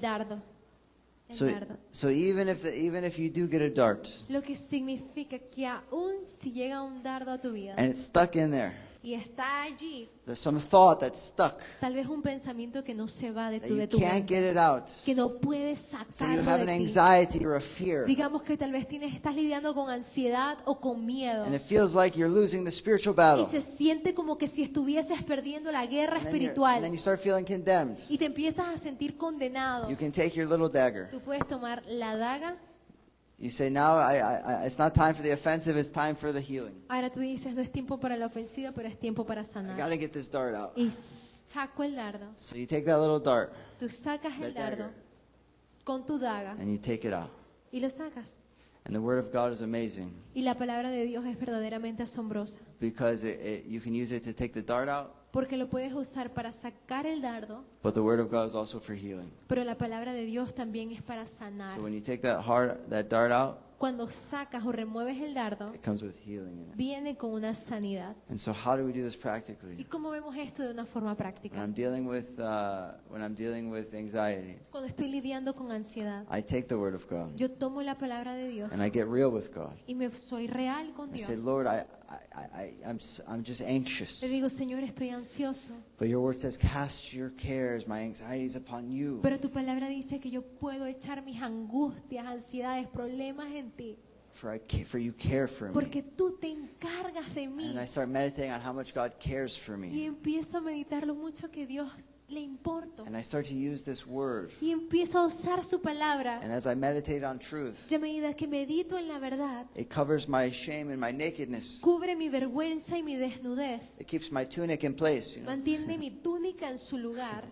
Speaker 2: dardo. El
Speaker 1: So,
Speaker 2: dardo.
Speaker 1: so even if you do get a dart
Speaker 2: Lo que significa que aún si llega un dardo a tu vida
Speaker 1: and it's stuck in there,
Speaker 2: y está allí,
Speaker 1: there's some thought that's stuck
Speaker 2: tal vez un pensamiento que no se va de
Speaker 1: that
Speaker 2: tu,
Speaker 1: you
Speaker 2: de tu
Speaker 1: can't
Speaker 2: mente,
Speaker 1: get it out.
Speaker 2: que no puedes
Speaker 1: So you
Speaker 2: sacarlo
Speaker 1: have an
Speaker 2: de ti.
Speaker 1: anxiety or a fear,
Speaker 2: Digamos que tal vez estás lidiando con ansiedad o con miedo
Speaker 1: and it feels like you're losing the spiritual
Speaker 2: y
Speaker 1: battle.
Speaker 2: se siente como que si estuvieses perdiendo la guerra
Speaker 1: And then you
Speaker 2: espiritual
Speaker 1: start feeling condemned.
Speaker 2: y te empiezas a sentir condenado.
Speaker 1: You can take your little dagger.
Speaker 2: Tú puedes tomar la daga.
Speaker 1: You say, now it's not time for the offensive, it's time for the healing.
Speaker 2: Ahora tú dices, no es tiempo para la ofensiva, pero es tiempo para
Speaker 1: I got
Speaker 2: sanar.
Speaker 1: to get this dart out.
Speaker 2: Y saco el dardo.
Speaker 1: So you take that little dart
Speaker 2: Tú sacas el
Speaker 1: That dagger.
Speaker 2: dardo con tu daga
Speaker 1: and you take it out.
Speaker 2: y lo sacas.
Speaker 1: And the word of God is amazing
Speaker 2: Y la palabra de Dios es verdaderamente asombrosa.
Speaker 1: because you can use it to take the dart out,
Speaker 2: Porque lo puedes usar para sacar el dardo,
Speaker 1: but the word of God is also for healing.
Speaker 2: pero la palabra de Dios también es para sanar.
Speaker 1: So when you take that dart out,
Speaker 2: Cuando sacas o remueves el dardo,
Speaker 1: it comes with healing in it.
Speaker 2: viene con una sanidad.
Speaker 1: And so how do we do this
Speaker 2: ¿Y
Speaker 1: practically?
Speaker 2: cómo vemos esto de una forma
Speaker 1: When
Speaker 2: práctica?
Speaker 1: I'm dealing with anxiety,
Speaker 2: Cuando estoy lidiando con ansiedad,
Speaker 1: I take the word of God
Speaker 2: yo tomo la palabra de Dios
Speaker 1: and I get real with God.
Speaker 2: y me soy real con
Speaker 1: I
Speaker 2: Dios.
Speaker 1: say, Lord, I'm just anxious.
Speaker 2: Le digo, Señor, estoy ansioso,
Speaker 1: But your word says, cast your cares, my anxieties upon you.
Speaker 2: pero tu palabra dice que yo puedo echar mis angustias, ansiedades, problemas en ti,
Speaker 1: For you care for me.
Speaker 2: porque tú te encargas de mí.
Speaker 1: And I start meditating on how much God cares for
Speaker 2: Y
Speaker 1: me.
Speaker 2: empiezo a meditar lo mucho que Dios le importo.
Speaker 1: And I start to use this word.
Speaker 2: Y empiezo a usar su palabra.
Speaker 1: And as I meditate on truth,
Speaker 2: Y a medida que medito en la verdad,
Speaker 1: it covers my shame and my nakedness.
Speaker 2: cubre mi vergüenza y mi desnudez.
Speaker 1: It keeps my tunic in place.
Speaker 2: Mantiene mi túnica en su lugar.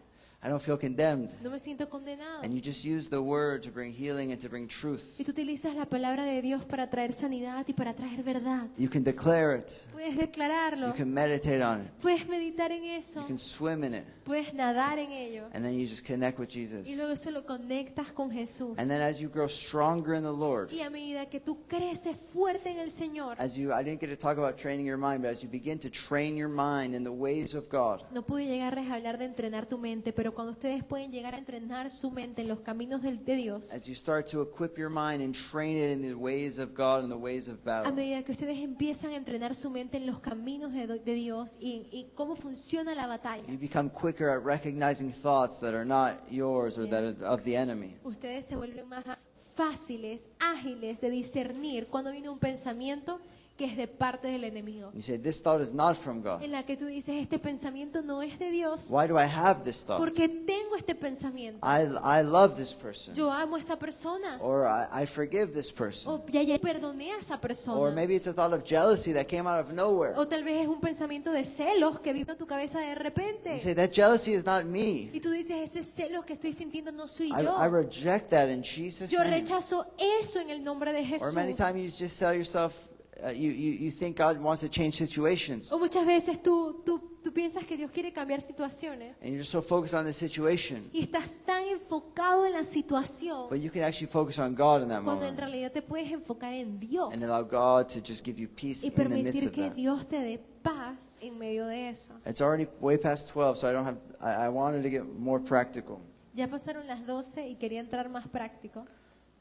Speaker 1: I don't feel condemned.
Speaker 2: No me siento condenado.
Speaker 1: And you just use the word to bring healing and to bring truth.
Speaker 2: Y tú utilizas la palabra de Dios para traer sanidad y para traer verdad.
Speaker 1: You can declare it.
Speaker 2: Puedes declararlo.
Speaker 1: You can meditate on it.
Speaker 2: Puedes meditar en eso.
Speaker 1: You can swim in it.
Speaker 2: Puedes nadar en ello.
Speaker 1: And then you just connect with Jesus.
Speaker 2: Y luego eso lo conectas con Jesús.
Speaker 1: And then as you grow stronger in the Lord,
Speaker 2: Y a medida que tú creces fuerte en el Señor,
Speaker 1: I didn't get to talk about training your mind, but as you begin to train your mind in the ways of God,
Speaker 2: no pude llegarles a hablar de entrenar tu mente, pero cuando ustedes pueden llegar a entrenar su mente en los caminos de Dios,
Speaker 1: as you start to equip your mind and train it in the ways of God and the ways of
Speaker 2: a
Speaker 1: battle,
Speaker 2: medida que ustedes empiezan a entrenar su mente en los caminos de Dios y cómo funciona la batalla,
Speaker 1: you become quicker at recognizing thoughts that are not yours or that are of the enemy.
Speaker 2: ustedes se vuelven más fáciles, ágiles de discernir cuando viene un pensamiento que es de parte del enemigo.
Speaker 1: You say, this thought is not from God.
Speaker 2: En la que tú dices, este pensamiento no es de Dios.
Speaker 1: Why do I have this thought?
Speaker 2: Porque tengo este pensamiento.
Speaker 1: I love this person.
Speaker 2: Yo amo a esa persona.
Speaker 1: Or I forgive this person.
Speaker 2: O ya perdoné a esa
Speaker 1: Or
Speaker 2: persona.
Speaker 1: maybe it's a thought of jealousy that came out of nowhere.
Speaker 2: O tal vez es un pensamiento de celos que vino a tu cabeza de repente.
Speaker 1: You say, that jealousy is not me.
Speaker 2: Y tú dices, ese celos que estoy sintiendo no soy
Speaker 1: I
Speaker 2: yo.
Speaker 1: reject that in Jesus'
Speaker 2: Yo
Speaker 1: name.
Speaker 2: rechazo eso en el nombre de Jesús.
Speaker 1: Or many times you just tell yourself, you think God wants to change situations.
Speaker 2: O muchas veces tú piensas que Dios quiere cambiar situaciones
Speaker 1: And you're so focused on the situation.
Speaker 2: y estás tan enfocado en la situación
Speaker 1: But you can actually focus on God in that
Speaker 2: cuando en
Speaker 1: moment.
Speaker 2: realidad te puedes enfocar en Dios
Speaker 1: And allow God to just give you peace
Speaker 2: y
Speaker 1: in the midst
Speaker 2: permitir
Speaker 1: of
Speaker 2: que
Speaker 1: that.
Speaker 2: Dios te dé paz en medio de eso.
Speaker 1: It's already way past 12, so I wanted to get more practical.
Speaker 2: Ya pasaron las 12 y quería entrar más práctico,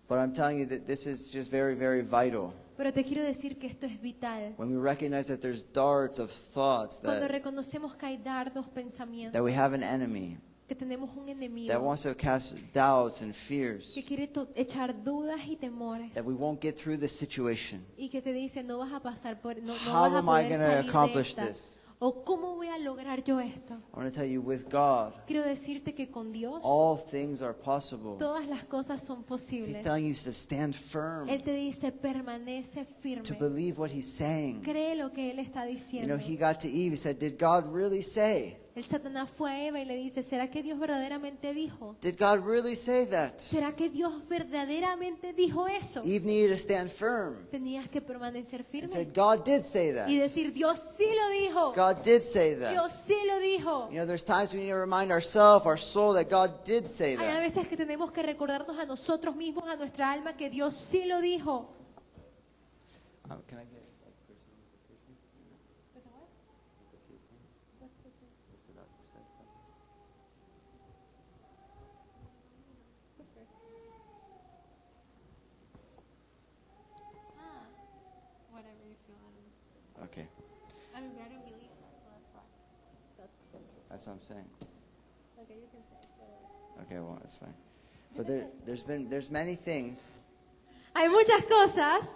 Speaker 1: But I'm telling you that this is just very, very vital.
Speaker 2: pero te quiero decir que esto es vital.
Speaker 1: When we recognize that there's darts of thoughts
Speaker 2: Cuando
Speaker 1: that
Speaker 2: reconocemos que hay dardos, pensamientos,
Speaker 1: we have an enemy
Speaker 2: que tenemos un
Speaker 1: that
Speaker 2: enemigo
Speaker 1: wants to cast doubts and fears,
Speaker 2: que quiere echar dudas y temores
Speaker 1: that we won't get through this situation.
Speaker 2: y que te dice no vas a pasar por, no
Speaker 1: How
Speaker 2: vas a
Speaker 1: am I
Speaker 2: poder
Speaker 1: gonna
Speaker 2: salir de
Speaker 1: accomplish
Speaker 2: esta.
Speaker 1: this?
Speaker 2: O cómo voy a lograr yo esto.
Speaker 1: I want to tell you, with God,
Speaker 2: Quiero decirte que con Dios
Speaker 1: all things are possible.
Speaker 2: todas las cosas son
Speaker 1: He's
Speaker 2: posibles.
Speaker 1: telling you to stand firm,
Speaker 2: Él te dice permanece
Speaker 1: to
Speaker 2: firme.
Speaker 1: believe what He's saying.
Speaker 2: Cree lo que Él está
Speaker 1: You
Speaker 2: diciendo.
Speaker 1: know, He got to Eve, He said, did God really say?
Speaker 2: El Satanás fue a Eva y le dice, ¿será que Dios verdaderamente dijo?
Speaker 1: Did God really say that?
Speaker 2: ¿Será que Dios verdaderamente dijo eso?
Speaker 1: Eve needed to stand firm
Speaker 2: Tenías que permanecer
Speaker 1: and
Speaker 2: firme
Speaker 1: said, God did say that.
Speaker 2: y decir, Dios sí lo dijo.
Speaker 1: God did say
Speaker 2: Dios
Speaker 1: that.
Speaker 2: sí lo dijo.
Speaker 1: You know, there's times we need to remind ourselves, our soul, that God did say
Speaker 2: Hay a
Speaker 1: that.
Speaker 2: veces que tenemos que recordarnos a nosotros mismos, a nuestra alma, que Dios sí lo dijo.
Speaker 1: Can I get Okay, that's what I'm saying. Okay, well, that's fine. But there's many things,
Speaker 2: Hay muchas cosas,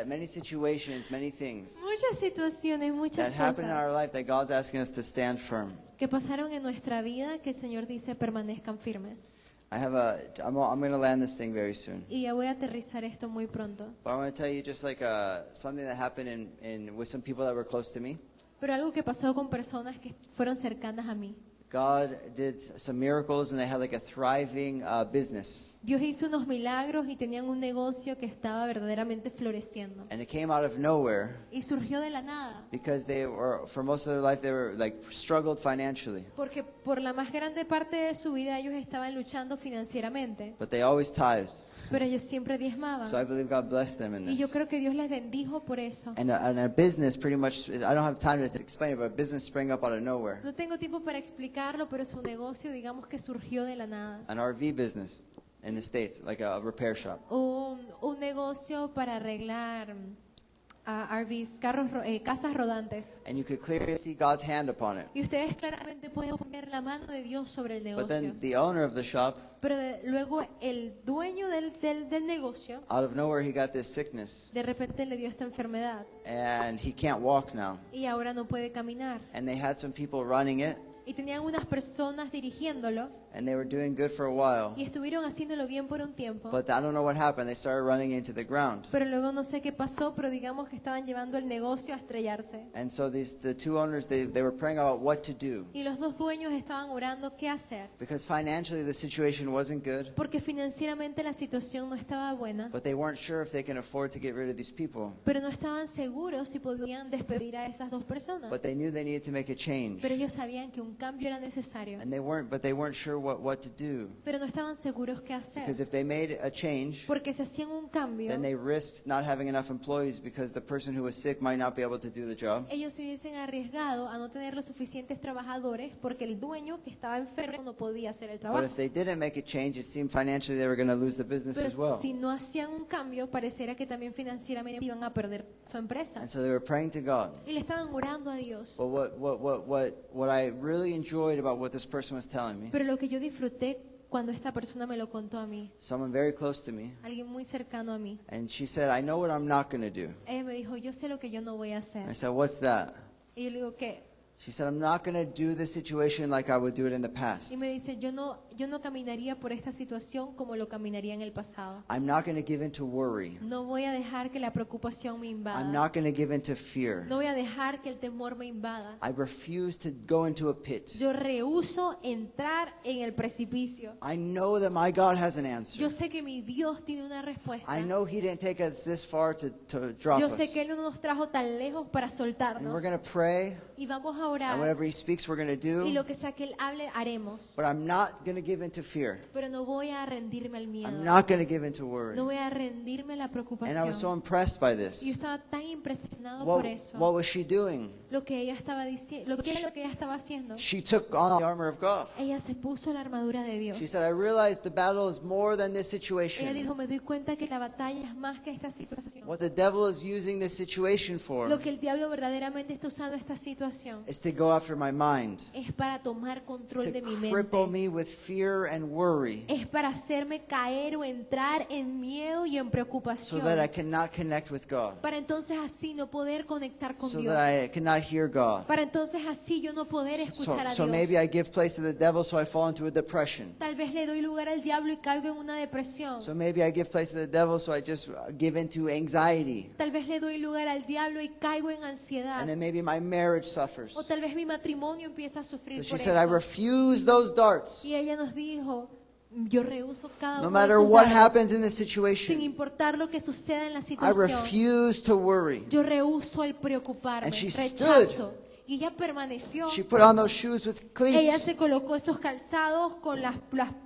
Speaker 1: many situations, many things
Speaker 2: muchas situaciones, muchas
Speaker 1: that happen in
Speaker 2: cosas
Speaker 1: our life that God's asking us to stand firm.
Speaker 2: que pasaron en nuestra vida que el Señor dice permanezcan firmes.
Speaker 1: I'm going to land this thing very soon.
Speaker 2: Y ya voy a aterrizar esto muy pronto.
Speaker 1: But I want to tell you just like something that happened with some people that were close to me.
Speaker 2: Pero algo que pasó con personas que fueron cercanas a mí.
Speaker 1: God did some miracles and they had like a thriving business.
Speaker 2: Dios hizo unos milagros y tenían un negocio que estaba verdaderamente floreciendo.
Speaker 1: And it came out of nowhere
Speaker 2: Y surgió de la nada.
Speaker 1: because they were, for most of their life, they were like struggled financially.
Speaker 2: Porque por la más grande parte de su vida ellos estaban luchando financieramente.
Speaker 1: But they always tithed.
Speaker 2: Pero ellos siempre diezmaban.
Speaker 1: So I believe God blessed them in
Speaker 2: Y yo
Speaker 1: this.
Speaker 2: creo que Dios les bendijo por eso.
Speaker 1: And a business pretty much, I don't have time to explain it, but a business sprang up out of nowhere.
Speaker 2: No tengo tiempo para explicarlo, pero su negocio, digamos que surgió de la nada.
Speaker 1: An RV business in the States, like a repair shop.
Speaker 2: Un negocio para arreglar RVs, casas rodantes.
Speaker 1: And you could clearly see God's hand upon it.
Speaker 2: Y ustedes claramente pueden ver la mano de Dios sobre el
Speaker 1: But
Speaker 2: negocio.
Speaker 1: then the owner of the shop,
Speaker 2: Pero luego el dueño del negocio,
Speaker 1: out of nowhere, he got this sickness.
Speaker 2: de repente le dio esta enfermedad
Speaker 1: And he can't walk now.
Speaker 2: y ahora no puede caminar.
Speaker 1: And they had some people running it,
Speaker 2: Y tenían unas personas dirigiéndolo
Speaker 1: and they were doing good for a while.
Speaker 2: y estuvieron haciéndolo bien por un tiempo.
Speaker 1: But I don't know what happened. They started running into the ground.
Speaker 2: Pero luego no sé qué pasó, pero digamos que estaban llevando el negocio a estrellarse.
Speaker 1: And so the two owners, they were praying about what to do.
Speaker 2: Y los dos dueños estaban orando qué hacer.
Speaker 1: Because financially the situation wasn't good,
Speaker 2: Porque financieramente la situación no estaba buena.
Speaker 1: but they weren't sure if they can afford to get rid of these people.
Speaker 2: Pero no estaban seguros si podían despedir a esas dos personas.
Speaker 1: But they knew they needed to make a change.
Speaker 2: Pero ellos sabían que un cambio era necesario.
Speaker 1: And they weren't sure what to do.
Speaker 2: Pero no estaban seguros qué hacer.
Speaker 1: Because if they made a change,
Speaker 2: Porque si hacían un cambio,
Speaker 1: then they risked not having enough employees because the person who was sick might not be able to do the job.
Speaker 2: ellos se hubiesen arriesgado a no tener los suficientes trabajadores porque el dueño que estaba enfermo no podía hacer el
Speaker 1: But
Speaker 2: trabajo.
Speaker 1: if they didn't make a change, it seemed financially they were going to lose the business as
Speaker 2: Pero
Speaker 1: well.
Speaker 2: si no hacían un cambio, pareciera que también financieramente iban a perder su empresa.
Speaker 1: And so they were praying to God.
Speaker 2: Y le estaban orando a Dios.
Speaker 1: But what I really enjoyed about what this person was telling me,
Speaker 2: Pero lo que yo disfruté cuando esta persona me lo contó a mí,
Speaker 1: someone very close to me,
Speaker 2: alguien muy cercano a mí,
Speaker 1: and she said, I know what I'm not going to do.
Speaker 2: ella me me dijo, yo sé lo que yo no voy a hacer.
Speaker 1: I said, what's that?
Speaker 2: Y yo le digo, ¿qué?
Speaker 1: She said, I'm not going to do this situation like I would do it in the past.
Speaker 2: Y me dice, yo no caminaría por esta situación como lo caminaría en el pasado.
Speaker 1: I'm not going to give in to worry.
Speaker 2: No voy a dejar que la preocupación me
Speaker 1: I'm
Speaker 2: invada.
Speaker 1: not going to give in to fear.
Speaker 2: No voy a dejar que el temor me invada.
Speaker 1: I refuse to go into a pit.
Speaker 2: Yo rehúso entrar en el precipicio.
Speaker 1: I know that my God has an answer.
Speaker 2: Yo sé que mi Dios tiene una respuesta.
Speaker 1: I know He didn't take us this far to drop
Speaker 2: Yo
Speaker 1: us.
Speaker 2: sé que Él no nos trajo tan lejos para
Speaker 1: And
Speaker 2: soltarnos.
Speaker 1: we're going to pray,
Speaker 2: Y vamos a
Speaker 1: and
Speaker 2: orar.
Speaker 1: whatever He speaks, we're going to
Speaker 2: Y
Speaker 1: do.
Speaker 2: lo que sea que Él hable, haremos.
Speaker 1: But I'm not going to give in to fear.
Speaker 2: Pero no voy a rendirme al miedo.
Speaker 1: I'm not going to give in to worry.
Speaker 2: No voy a rendirme a la
Speaker 1: And I was so
Speaker 2: preocupación.
Speaker 1: impressed by this.
Speaker 2: Y yo estaba tan impresionado
Speaker 1: What,
Speaker 2: por eso.
Speaker 1: what was she doing?
Speaker 2: Lo que ella estaba diciendo, lo que ella estaba haciendo.
Speaker 1: She took on the armor of God.
Speaker 2: Ella se puso la armadura de Dios.
Speaker 1: She said, I realize the battle is more than this
Speaker 2: Ella
Speaker 1: situation.
Speaker 2: dijo, me doy cuenta que la batalla es más que esta situación.
Speaker 1: What the devil is using this situation for
Speaker 2: Lo que el diablo verdaderamente está usando esta situación
Speaker 1: is to go after my mind,
Speaker 2: es para tomar control
Speaker 1: to
Speaker 2: de mi
Speaker 1: cripple
Speaker 2: mente.
Speaker 1: me with fear and worry
Speaker 2: Es para hacerme caer o entrar en miedo y en
Speaker 1: so
Speaker 2: preocupación.
Speaker 1: that I cannot connect with God,
Speaker 2: Para entonces así no poder conectar con
Speaker 1: so
Speaker 2: Dios.
Speaker 1: that I cannot hear God.
Speaker 2: Para entonces así yo no poder escuchar a
Speaker 1: So
Speaker 2: Dios.
Speaker 1: maybe I give place to the devil so I fall into a depression.
Speaker 2: Tal vez le doy lugar al diablo y caigo en una depresión.
Speaker 1: So maybe I give place to the devil so I just give into anxiety.
Speaker 2: Tal vez le doy lugar al diablo y caigo en ansiedad.
Speaker 1: And then maybe my marriage suffers.
Speaker 2: O tal vez mi matrimonio empieza a sufrir
Speaker 1: So she
Speaker 2: por
Speaker 1: said, I
Speaker 2: eso.
Speaker 1: refuse those darts.
Speaker 2: Y ella nos dijo, yo rehuso cada
Speaker 1: No
Speaker 2: uno de
Speaker 1: matter
Speaker 2: esos
Speaker 1: what
Speaker 2: dardos,
Speaker 1: happens in this
Speaker 2: sin
Speaker 1: situation,
Speaker 2: importar lo que suceda en la
Speaker 1: I
Speaker 2: situación.
Speaker 1: refuse to worry.
Speaker 2: Yo rehuso el preocuparme,
Speaker 1: And she
Speaker 2: rechazo. Y ella permaneció.
Speaker 1: She put on those shoes with
Speaker 2: Ella
Speaker 1: cleats
Speaker 2: se colocó esos calzados con las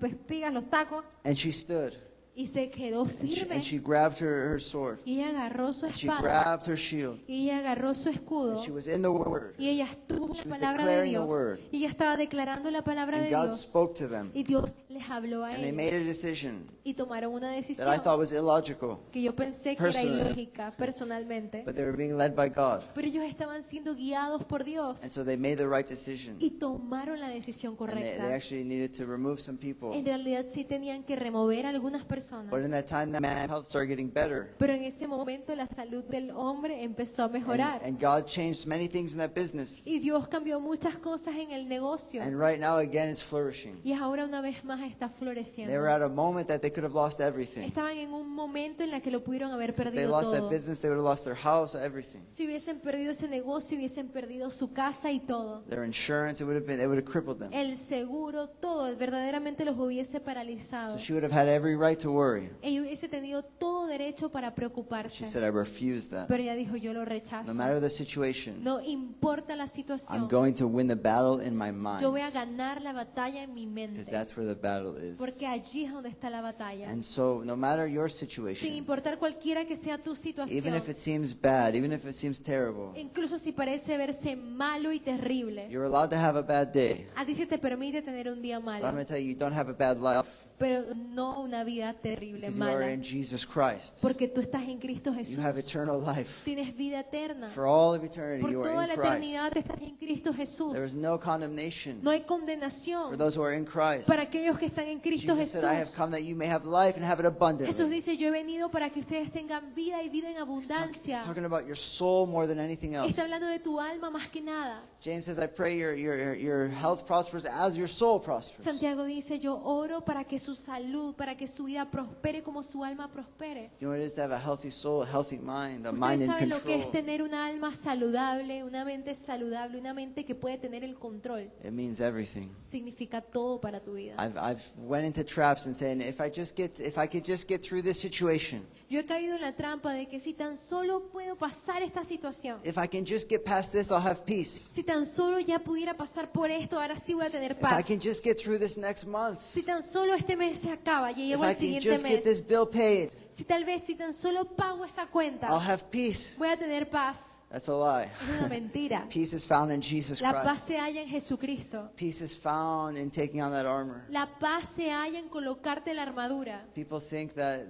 Speaker 2: espigas, los tacos,
Speaker 1: and she stood.
Speaker 2: y se quedó
Speaker 1: And
Speaker 2: firme.
Speaker 1: she grabbed her sword.
Speaker 2: Y ella agarró su
Speaker 1: And she
Speaker 2: espada.
Speaker 1: grabbed her shield.
Speaker 2: Y ella agarró su escudo.
Speaker 1: And she was in the word.
Speaker 2: Y ella estuvo
Speaker 1: She
Speaker 2: en la
Speaker 1: was
Speaker 2: palabra de
Speaker 1: declaring the
Speaker 2: Dios.
Speaker 1: word.
Speaker 2: Y ella estaba declarando la palabra de
Speaker 1: And God
Speaker 2: Dios.
Speaker 1: spoke to them.
Speaker 2: Y Dios les habló a
Speaker 1: And they
Speaker 2: ellos.
Speaker 1: made a decision
Speaker 2: Y tomaron una
Speaker 1: that I
Speaker 2: decisión
Speaker 1: thought was illogical.
Speaker 2: que yo pensé que era
Speaker 1: Personally.
Speaker 2: ilógica personalmente.
Speaker 1: But they were being led by God.
Speaker 2: Pero ellos estaban siendo guiados por Dios.
Speaker 1: And so they made the right decision.
Speaker 2: Y tomaron la decisión
Speaker 1: And they
Speaker 2: correcta.
Speaker 1: actually needed to remove some people.
Speaker 2: En realidad sí tenían que remover a algunas personas.
Speaker 1: But in that time, the man's health started getting better.
Speaker 2: Pero en ese momento la salud del hombre empezó a mejorar.
Speaker 1: And God changed many things in that business.
Speaker 2: Y Dios cambió muchas cosas en el negocio.
Speaker 1: And right now, again, it's flourishing.
Speaker 2: Y ahora una vez más está
Speaker 1: They were
Speaker 2: floreciendo.
Speaker 1: at a moment that they could have lost everything.
Speaker 2: Estaban en un momento en la que lo pudieron haber
Speaker 1: If they
Speaker 2: perdido
Speaker 1: lost that
Speaker 2: todo.
Speaker 1: business, they would have lost their house, everything.
Speaker 2: Si hubiesen perdido ese negocio, hubiesen perdido su casa y todo.
Speaker 1: Their insurance, it would have crippled them.
Speaker 2: El seguro, todo, verdaderamente los hubiese
Speaker 1: So
Speaker 2: paralizado.
Speaker 1: she would have had every right to worry.
Speaker 2: Ella hubiese tenido todo derecho para
Speaker 1: She
Speaker 2: preocuparse.
Speaker 1: said, I refuse that.
Speaker 2: Pero ella dijo, yo lo rechazo.
Speaker 1: No matter the situation,
Speaker 2: No importa la
Speaker 1: I'm
Speaker 2: situación.
Speaker 1: going to win the battle in my
Speaker 2: Yo voy
Speaker 1: mind.
Speaker 2: a ganar la batalla en mi
Speaker 1: Because
Speaker 2: mente.
Speaker 1: that's where the battle is.
Speaker 2: Porque allí es donde está la batalla.
Speaker 1: And so, no matter your
Speaker 2: Sin
Speaker 1: situation,
Speaker 2: importar cualquiera que sea tu
Speaker 1: even
Speaker 2: situación.
Speaker 1: if it seems bad, even if it seems terrible,
Speaker 2: Incluso si parece verse malo y terrible.
Speaker 1: you're allowed to have a bad day.
Speaker 2: A ti se te permite tener un día
Speaker 1: But I'm
Speaker 2: malo.
Speaker 1: going to tell you, you don't have a bad life
Speaker 2: Pero no una vida terrible,
Speaker 1: because you are
Speaker 2: mala.
Speaker 1: in Jesus Christ.
Speaker 2: Porque tú estás en Cristo
Speaker 1: You
Speaker 2: Jesús.
Speaker 1: have eternal life.
Speaker 2: Tienes vida eterna.
Speaker 1: For all of eternity,
Speaker 2: Por
Speaker 1: you
Speaker 2: toda
Speaker 1: are
Speaker 2: la
Speaker 1: in Christ.
Speaker 2: eternidad estás en Cristo Jesús.
Speaker 1: There is no condemnation
Speaker 2: No hay
Speaker 1: for
Speaker 2: condenación
Speaker 1: those who are in Christ.
Speaker 2: para aquellos que están en Cristo
Speaker 1: Jesus said, I have
Speaker 2: Jesús.
Speaker 1: come that you may have life and have it
Speaker 2: Jesús
Speaker 1: abundantly.
Speaker 2: dice, yo he venido para que ustedes tengan vida y vida en
Speaker 1: He's
Speaker 2: abundancia.
Speaker 1: talking about your soul more than anything else.
Speaker 2: Está hablando de tu alma más que nada.
Speaker 1: James says, I pray your health prospers as your soul prospers.
Speaker 2: Santiago dice, yo oro para que su salud, para que su vida prospere como su alma prospere.
Speaker 1: You know what it is to have a healthy soul, a healthy mind, a mind
Speaker 2: Ustedes
Speaker 1: in
Speaker 2: saben lo que es
Speaker 1: control?
Speaker 2: tener una alma saludable, una mente que puede tener el control.
Speaker 1: It means everything.
Speaker 2: Significa todo para tu vida.
Speaker 1: I've went into traps and saying, if I could just get through this situation,
Speaker 2: Yo he caído en la trampa de que si tan solo puedo pasar esta situación,
Speaker 1: if I can just get past this, I'll have peace.
Speaker 2: si tan solo ya pudiera pasar por esto, ahora sí voy a tener
Speaker 1: If I
Speaker 2: paz.
Speaker 1: can just get through this next month,
Speaker 2: Si tan solo este mes se acaba, ya
Speaker 1: if
Speaker 2: llego
Speaker 1: I
Speaker 2: al
Speaker 1: can
Speaker 2: siguiente
Speaker 1: just get this
Speaker 2: mes.
Speaker 1: bill paid,
Speaker 2: Si tal vez, si tan solo pago esta
Speaker 1: I'll
Speaker 2: cuenta,
Speaker 1: have peace.
Speaker 2: voy a tener paz.
Speaker 1: That's a lie.
Speaker 2: Es una mentira.
Speaker 1: Peace is found in Jesus
Speaker 2: La paz
Speaker 1: Christ.
Speaker 2: se halla en Jesucristo.
Speaker 1: Peace is found in taking on that armor.
Speaker 2: La paz se halla en colocarte la armadura.
Speaker 1: People think that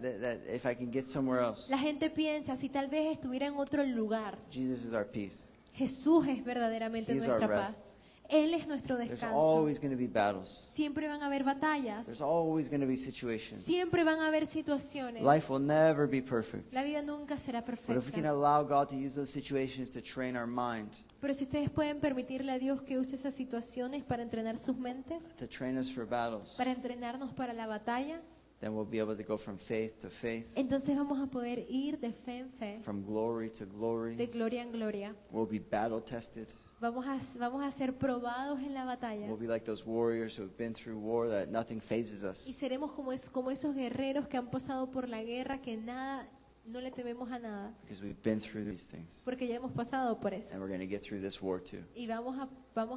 Speaker 1: if I can get somewhere else,
Speaker 2: La gente piensa, si tal vez estuviera en otro lugar,
Speaker 1: Jesus is our peace.
Speaker 2: Jesús es verdaderamente
Speaker 1: He's
Speaker 2: nuestra
Speaker 1: our rest.
Speaker 2: paz. Él es nuestro
Speaker 1: There's
Speaker 2: descanso.
Speaker 1: always going to be battles.
Speaker 2: Siempre van a haber batallas.
Speaker 1: There's always going to be situations.
Speaker 2: Siempre van a haber situaciones.
Speaker 1: Life will never be perfect.
Speaker 2: La vida nunca será
Speaker 1: But if we can
Speaker 2: perfecta.
Speaker 1: allow God to use those situations to train our mind,
Speaker 2: Pero si ustedes pueden permitirle a Dios que use esas situaciones para entrenar sus mentes,
Speaker 1: to train us for battles,
Speaker 2: para entrenarnos para la batalla,
Speaker 1: then we'll be able to go from faith to faith,
Speaker 2: entonces vamos a poder ir de fe en fe,
Speaker 1: from glory to
Speaker 2: de
Speaker 1: glory.
Speaker 2: gloria en gloria.
Speaker 1: We'll be battle tested.
Speaker 2: Vamos a ser probados en la batalla.
Speaker 1: We'll be like those warriors who have been through war that nothing phases
Speaker 2: Y
Speaker 1: us.
Speaker 2: seremos como esos guerreros que han pasado por la guerra, que nada, no le tememos a nada,
Speaker 1: Because we've been through these things.
Speaker 2: porque ya hemos pasado por eso.
Speaker 1: And we're going to get through this war too.
Speaker 2: Y vamos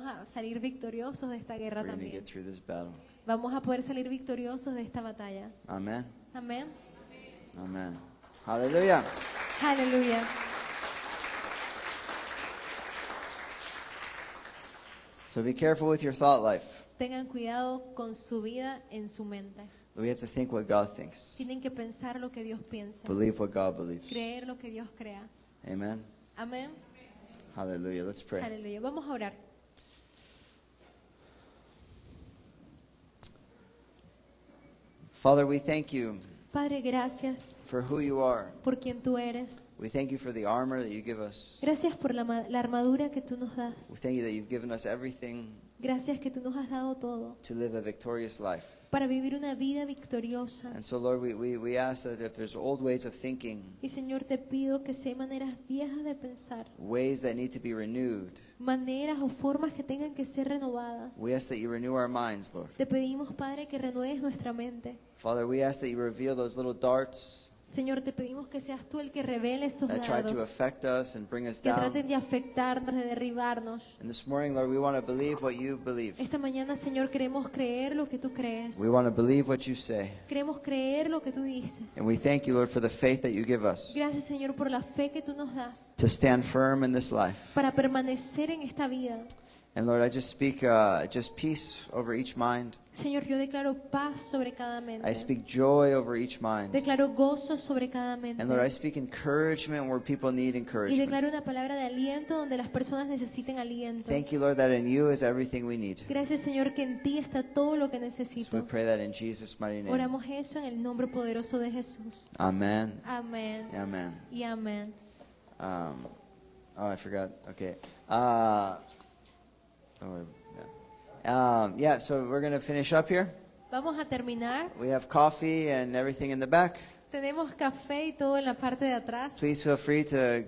Speaker 2: a salir victoriosos de esta guerra
Speaker 1: We're going to
Speaker 2: también.
Speaker 1: get through this battle.
Speaker 2: Vamos a poder salir victoriosos de esta batalla.
Speaker 1: Amen.
Speaker 2: Amén.
Speaker 1: Amen. Hallelujah.
Speaker 2: Aleluya.
Speaker 1: So be careful with your thought life.
Speaker 2: Tengan cuidado con su vida en su mente.
Speaker 1: We have to think what God thinks.
Speaker 2: Tienen que pensar lo que Dios piensa,
Speaker 1: Believe what God believes.
Speaker 2: creer lo que Dios crea.
Speaker 1: Amen.
Speaker 2: Amén.
Speaker 1: Hallelujah. Let's pray.
Speaker 2: Aleluya. Vamos a orar.
Speaker 1: Father, we thank you
Speaker 2: Padre, gracias
Speaker 1: for who you are.
Speaker 2: por quien tú eres.
Speaker 1: We thank you for the armor that you give us.
Speaker 2: Gracias por la armadura que tú nos das.
Speaker 1: We thank you that you've given us everything
Speaker 2: Gracias que tú nos has dado todo
Speaker 1: to live a victorious life.
Speaker 2: para vivir una vida victoriosa.
Speaker 1: And so, Lord, we ask that if there's old ways of thinking,
Speaker 2: Y Señor, te pido que si hay maneras viejas de pensar,
Speaker 1: ways that need to be renewed,
Speaker 2: maneras o formas que tengan que ser renovadas,
Speaker 1: we ask that you renew our minds, Lord.
Speaker 2: te pedimos, Padre, que renueves nuestra mente.
Speaker 1: Father, we ask that you reveal those little darts
Speaker 2: Señor, te pedimos que seas tú el que revele esos
Speaker 1: that try to
Speaker 2: dardos
Speaker 1: affect us and bring us
Speaker 2: que
Speaker 1: down.
Speaker 2: traten de afectarnos, de derribarnos.
Speaker 1: And this morning, Lord, we want to believe what you believe.
Speaker 2: Esta mañana, Señor, queremos creer lo que tú crees.
Speaker 1: We want to believe what you say.
Speaker 2: Queremos creer lo que tú dices.
Speaker 1: And we thank you, Lord, for the faith that you give us
Speaker 2: Gracias, Señor, por la fe que tú nos das
Speaker 1: to stand firm in this life.
Speaker 2: para permanecer en esta vida.
Speaker 1: And Lord, I just speak just peace over each mind.
Speaker 2: Señor, yo declaro paz sobre cada mente.
Speaker 1: I speak joy over each mind.
Speaker 2: Declaro gozo sobre cada mente.
Speaker 1: And Lord, I speak encouragement where people need
Speaker 2: Y
Speaker 1: encouragement.
Speaker 2: declaro una palabra de aliento donde las personas necesiten aliento.
Speaker 1: Thank you, Lord, that in you is everything we need.
Speaker 2: Gracias, Señor, que en ti está todo lo que
Speaker 1: So we
Speaker 2: necesito.
Speaker 1: pray that in Jesus' mighty name.
Speaker 2: Oramos eso en el nombre poderoso de Jesús.
Speaker 1: Amen.
Speaker 2: Amén
Speaker 1: Amen.
Speaker 2: y amén.
Speaker 1: I forgot. Okay. Yeah, so we're going to finish up here.
Speaker 2: Vamos a terminar.
Speaker 1: We have coffee and everything in the back.
Speaker 2: Tenemos café y todo en la parte de atrás.
Speaker 1: Please feel free to